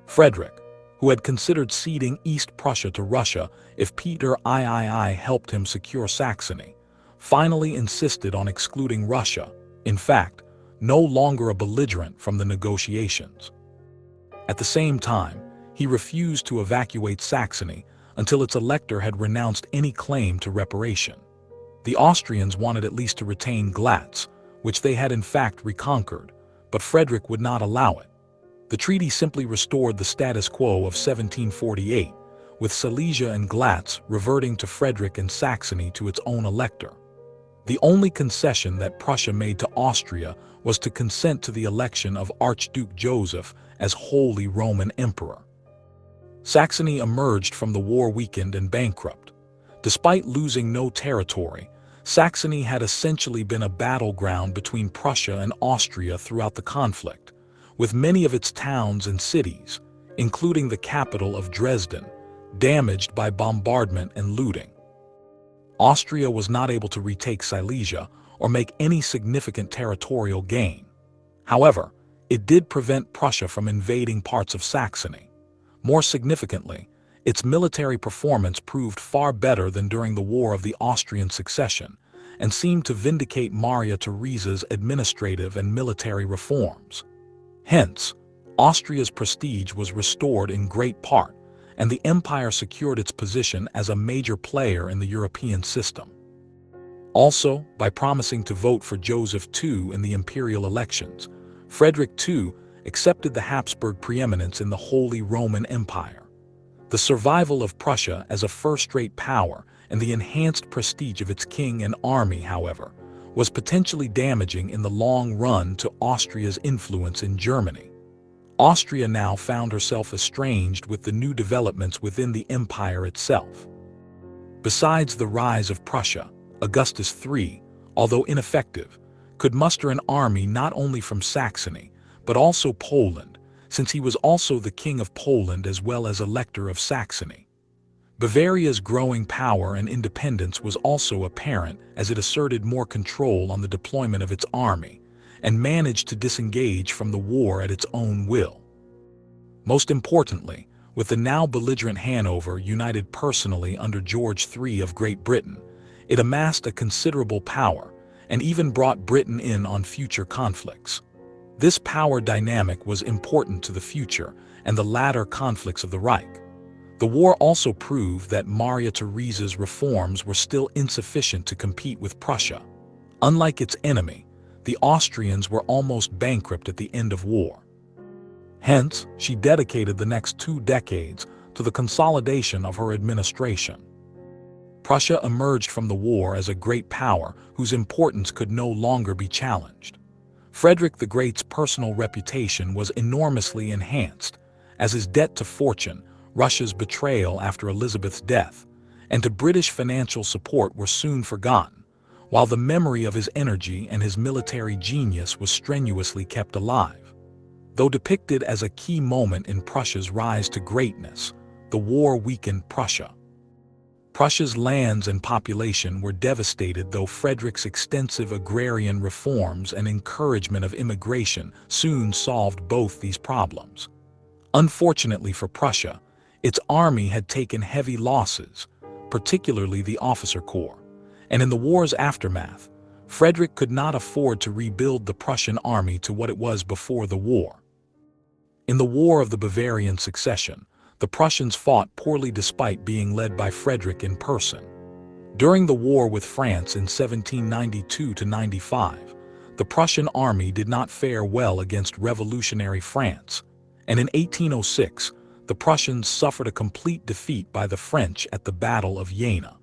Frederick, who had considered ceding East Prussia to Russia if Peter III helped him secure Saxony, finally insisted on excluding Russia, in fact, no longer a belligerent, from the negotiations. At the same time, he refused to evacuate Saxony until its elector had renounced any claim to reparation. The Austrians wanted at least to retain Glatz, which they had in fact reconquered, but Frederick would not allow it. The treaty simply restored the status quo of 1748, with Silesia and Glatz reverting to Frederick and Saxony to its own elector. The only concession that Prussia made to Austria was to consent to the election of Archduke Joseph as Holy Roman Emperor. Saxony emerged from the war weakened and bankrupt. Despite losing no territory, Saxony had essentially been a battleground between Prussia and Austria throughout the conflict, with many of its towns and cities, including the capital of Dresden, damaged by bombardment and looting. Austria was not able to retake Silesia or make any significant territorial gain. However, it did prevent Prussia from invading parts of Saxony. More significantly, its military performance proved far better than during the War of the Austrian Succession and seemed to vindicate Maria Theresa's administrative and military reforms. Hence, Austria's prestige was restored in great part, and the empire secured its position as a major player in the European system. Also, by promising to vote for Joseph II in the imperial elections, Frederick II accepted the Habsburg preeminence in the Holy Roman Empire. The survival of Prussia as a first-rate power and the enhanced prestige of its king and army, however, was potentially damaging in the long run to Austria's influence in Germany. Austria now found herself estranged with the new developments within the empire itself. Besides the rise of Prussia, Augustus III, although ineffective, could muster an army not only from Saxony, but also Poland, since he was also the king of Poland as well as elector of Saxony. Bavaria's growing power and independence was also apparent as it asserted more control on the deployment of its army and managed to disengage from the war at its own will. Most importantly, With the now belligerent Hanover united personally under George III of Great Britain, it amassed a considerable power and even brought Britain in on future conflicts. This power dynamic was important to the future and the latter conflicts of the Reich. The war also proved that Maria Theresa's reforms were still insufficient to compete with Prussia. Unlike its enemy, the Austrians were almost bankrupt at the end of war. Hence, she dedicated the next 2 decades to the consolidation of her administration. Prussia emerged from the war as a great power whose importance could no longer be challenged. Frederick the Great's personal reputation was enormously enhanced, as his debt to fortune, Russia's betrayal after Elizabeth's death, and to British financial support were soon forgotten, while the memory of his energy and his military genius was strenuously kept alive. Though depicted as a key moment in Prussia's rise to greatness, the war weakened Prussia. Prussia's lands and population were devastated, though Frederick's extensive agrarian reforms and encouragement of immigration soon solved both these problems. Unfortunately for Prussia, its army had taken heavy losses, particularly the officer corps, and in the war's aftermath, Frederick could not afford to rebuild the Prussian army to what it was before the war. In the War of the Bavarian Succession, the Prussians fought poorly despite being led by Frederick in person. During the war with France in 1792–95, the Prussian army did not fare well against revolutionary France, and in 1806, the Prussians suffered a complete defeat by the French at the Battle of Jena.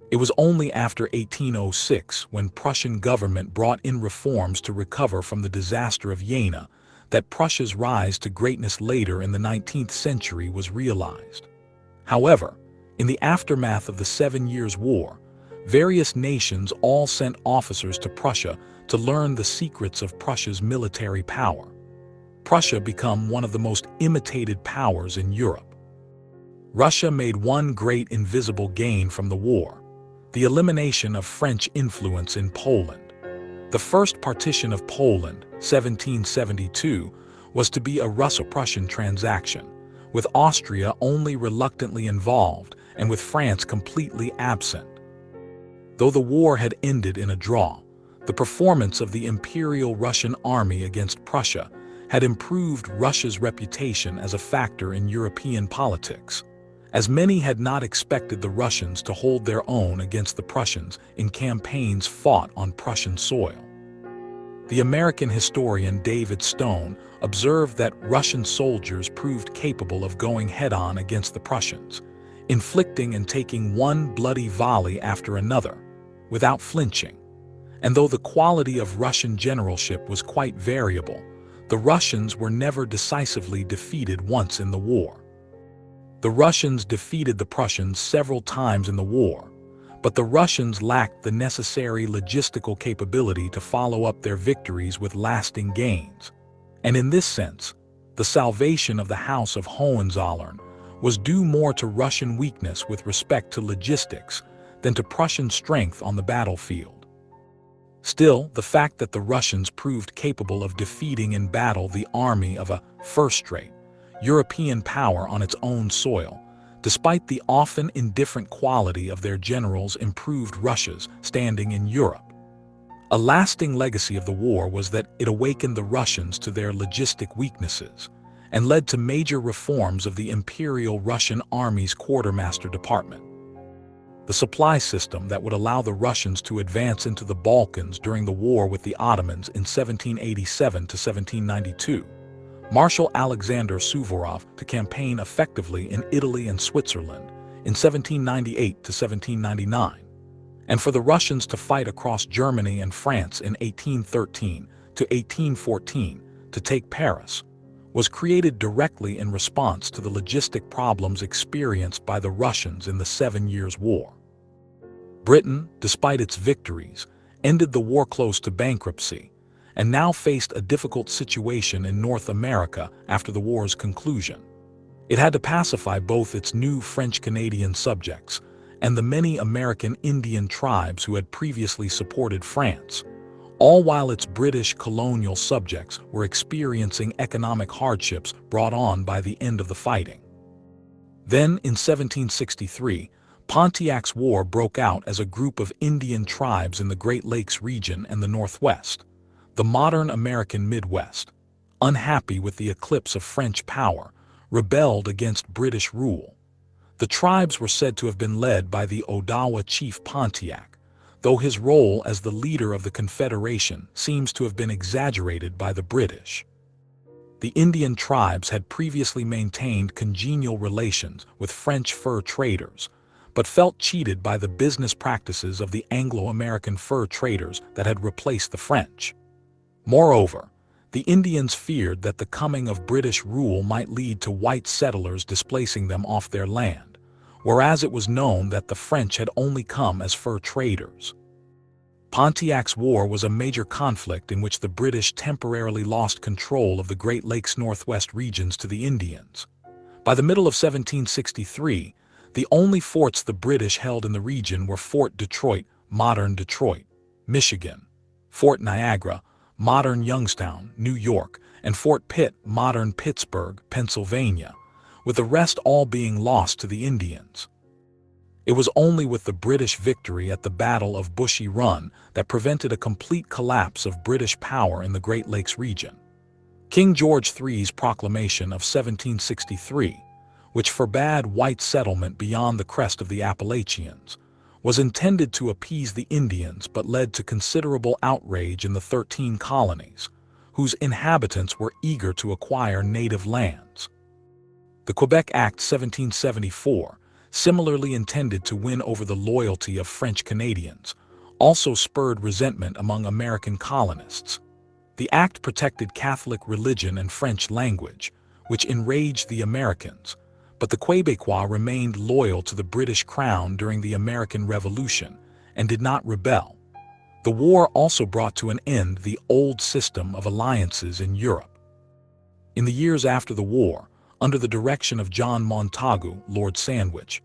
It was only after 1806, when Prussian government brought in reforms to recover from the disaster of Jena, that Prussia's rise to greatness later in the 19th century was realized. However, in the aftermath of the 7 Years' War, various nations all sent officers to Prussia to learn the secrets of Prussia's military power. Prussia became one of the most imitated powers in Europe. Russia made one great invisible gain from the war: the elimination of French influence in Poland. The first partition of Poland, 1772, was to be a Russo-Prussian transaction, with Austria only reluctantly involved and with France completely absent. Though the war had ended in a draw, the performance of the Imperial Russian army against Prussia had improved Russia's reputation as a factor in European politics, as many had not expected the Russians to hold their own against the Prussians in campaigns fought on Prussian soil. The American historian David Stone observed that Russian soldiers proved capable of going head-on against the Prussians, inflicting and taking one bloody volley after another, without flinching. And though the quality of Russian generalship was quite variable, the Russians were never decisively defeated once in the war. The Russians defeated the Prussians several times in the war, but the Russians lacked the necessary logistical capability to follow up their victories with lasting gains. And in this sense, the salvation of the House of Hohenzollern was due more to Russian weakness with respect to logistics than to Prussian strength on the battlefield. Still, the fact that the Russians proved capable of defeating in battle the army of a first-rate European power on its own soil, despite the often indifferent quality of their generals, improved Russia's standing in Europe. A lasting legacy of the war was that it awakened the Russians to their logistic weaknesses and led to major reforms of the Imperial Russian Army's quartermaster department. The supply system that would allow the Russians to advance into the Balkans during the war with the Ottomans in 1787–1792, Marshal Alexander Suvorov to campaign effectively in Italy and Switzerland in 1798–1799, and for the Russians to fight across Germany and France in 1813–1814 to take Paris, was created directly in response to the logistic problems experienced by the Russians in the 7 Years' War. Britain, despite its victories, ended the war close to bankruptcy, and now faced a difficult situation in North America after the war's conclusion. It had to pacify both its new French-Canadian subjects and the many American Indian tribes who had previously supported France, all while its British colonial subjects were experiencing economic hardships brought on by the end of the fighting. Then, in 1763, Pontiac's War broke out as a group of Indian tribes in the Great Lakes region and the Northwest, the modern American Midwest, unhappy with the eclipse of French power, rebelled against British rule. The tribes were said to have been led by the Odawa chief Pontiac, though his role as the leader of the Confederation seems to have been exaggerated by the British. The Indian tribes had previously maintained congenial relations with French fur traders, but felt cheated by the business practices of the Anglo-American fur traders that had replaced the French. Moreover, the Indians feared that the coming of British rule might lead to white settlers displacing them off their land, whereas it was known that the French had only come as fur traders. Pontiac's War was a major conflict in which the British temporarily lost control of the Great Lakes Northwest regions to the Indians. By the middle of 1763, the only forts the British held in the region were Fort Detroit, modern Detroit, Michigan, Fort Niagara, modern Youngstown, New York, and Fort Pitt, modern Pittsburgh, Pennsylvania, with the rest all being lost to the Indians. It was only with the British victory at the Battle of Bushy Run that prevented a complete collapse of British power in the Great Lakes region. King George III's proclamation of 1763, which forbade white settlement beyond the crest of the Appalachians, was intended to appease the Indians but led to considerable outrage in the 13 colonies, whose inhabitants were eager to acquire native lands. The Quebec Act 1774, similarly intended to win over the loyalty of French Canadians, also spurred resentment among American colonists. The act protected Catholic religion and French language, which enraged the Americans, but the Quebecois remained loyal to the British Crown during the American Revolution and did not rebel. The war also brought to an end the old system of alliances in Europe. In the years after the war, under the direction of John Montagu, Lord Sandwich,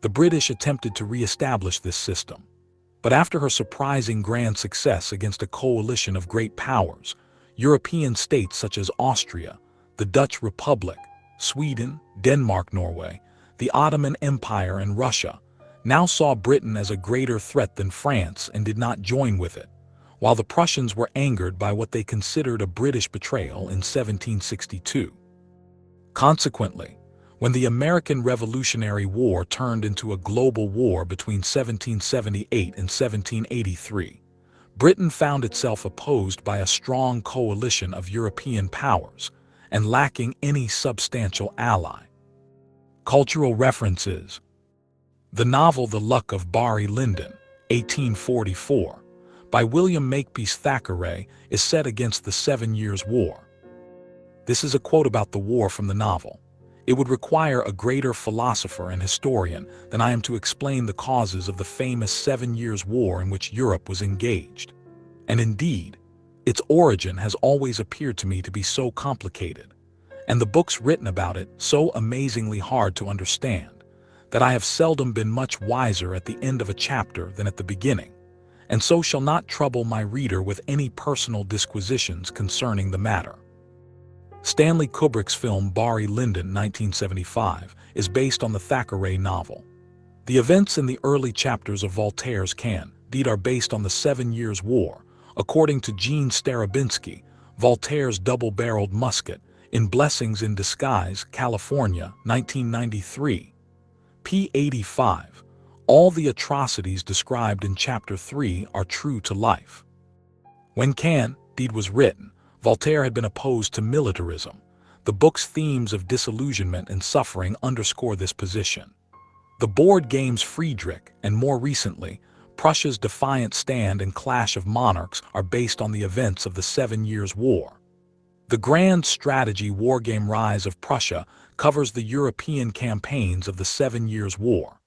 the British attempted to re-establish this system. But after her surprising grand success against a coalition of great powers, European states such as Austria, the Dutch Republic, Sweden, Denmark, Norway, the Ottoman Empire, and Russia now saw Britain as a greater threat than France and did not join with it, while the Prussians were angered by what they considered a British betrayal in 1762. Consequently, when the American Revolutionary War turned into a global war between 1778 and 1783, Britain found itself opposed by a strong coalition of European powers and lacking any substantial ally. Cultural references. The novel The Luck of Barry Lyndon, 1844, by William Makepeace Thackeray, is set against the 7 Years' War. This is a quote about the war from the novel. It would require a greater philosopher and historian than I am to explain the causes of the famous 7 Years' War in which Europe was engaged. And indeed, its origin has always appeared to me to be so complicated, and the books written about it so amazingly hard to understand, that I have seldom been much wiser at the end of a chapter than at the beginning, and so shall not trouble my reader with any personal disquisitions concerning the matter. Stanley Kubrick's film Barry Lyndon 1975 is based on the Thackeray novel. The events in the early chapters of Voltaire's Candide are based on the 7 Years' War, according to Gene Starobinski, Voltaire's double-barreled musket, in Blessings in Disguise, California, 1993. p. 85. All the atrocities described in Chapter 3 are true to life. When Candide was written, Voltaire had been opposed to militarism. The book's themes of disillusionment and suffering underscore this position. The board games Friedrich, and more recently, Prussia's defiant stand and clash of monarchs are based on the events of the 7 Years' War. The grand strategy wargame Rise of Prussia covers the European campaigns of the 7 Years' War.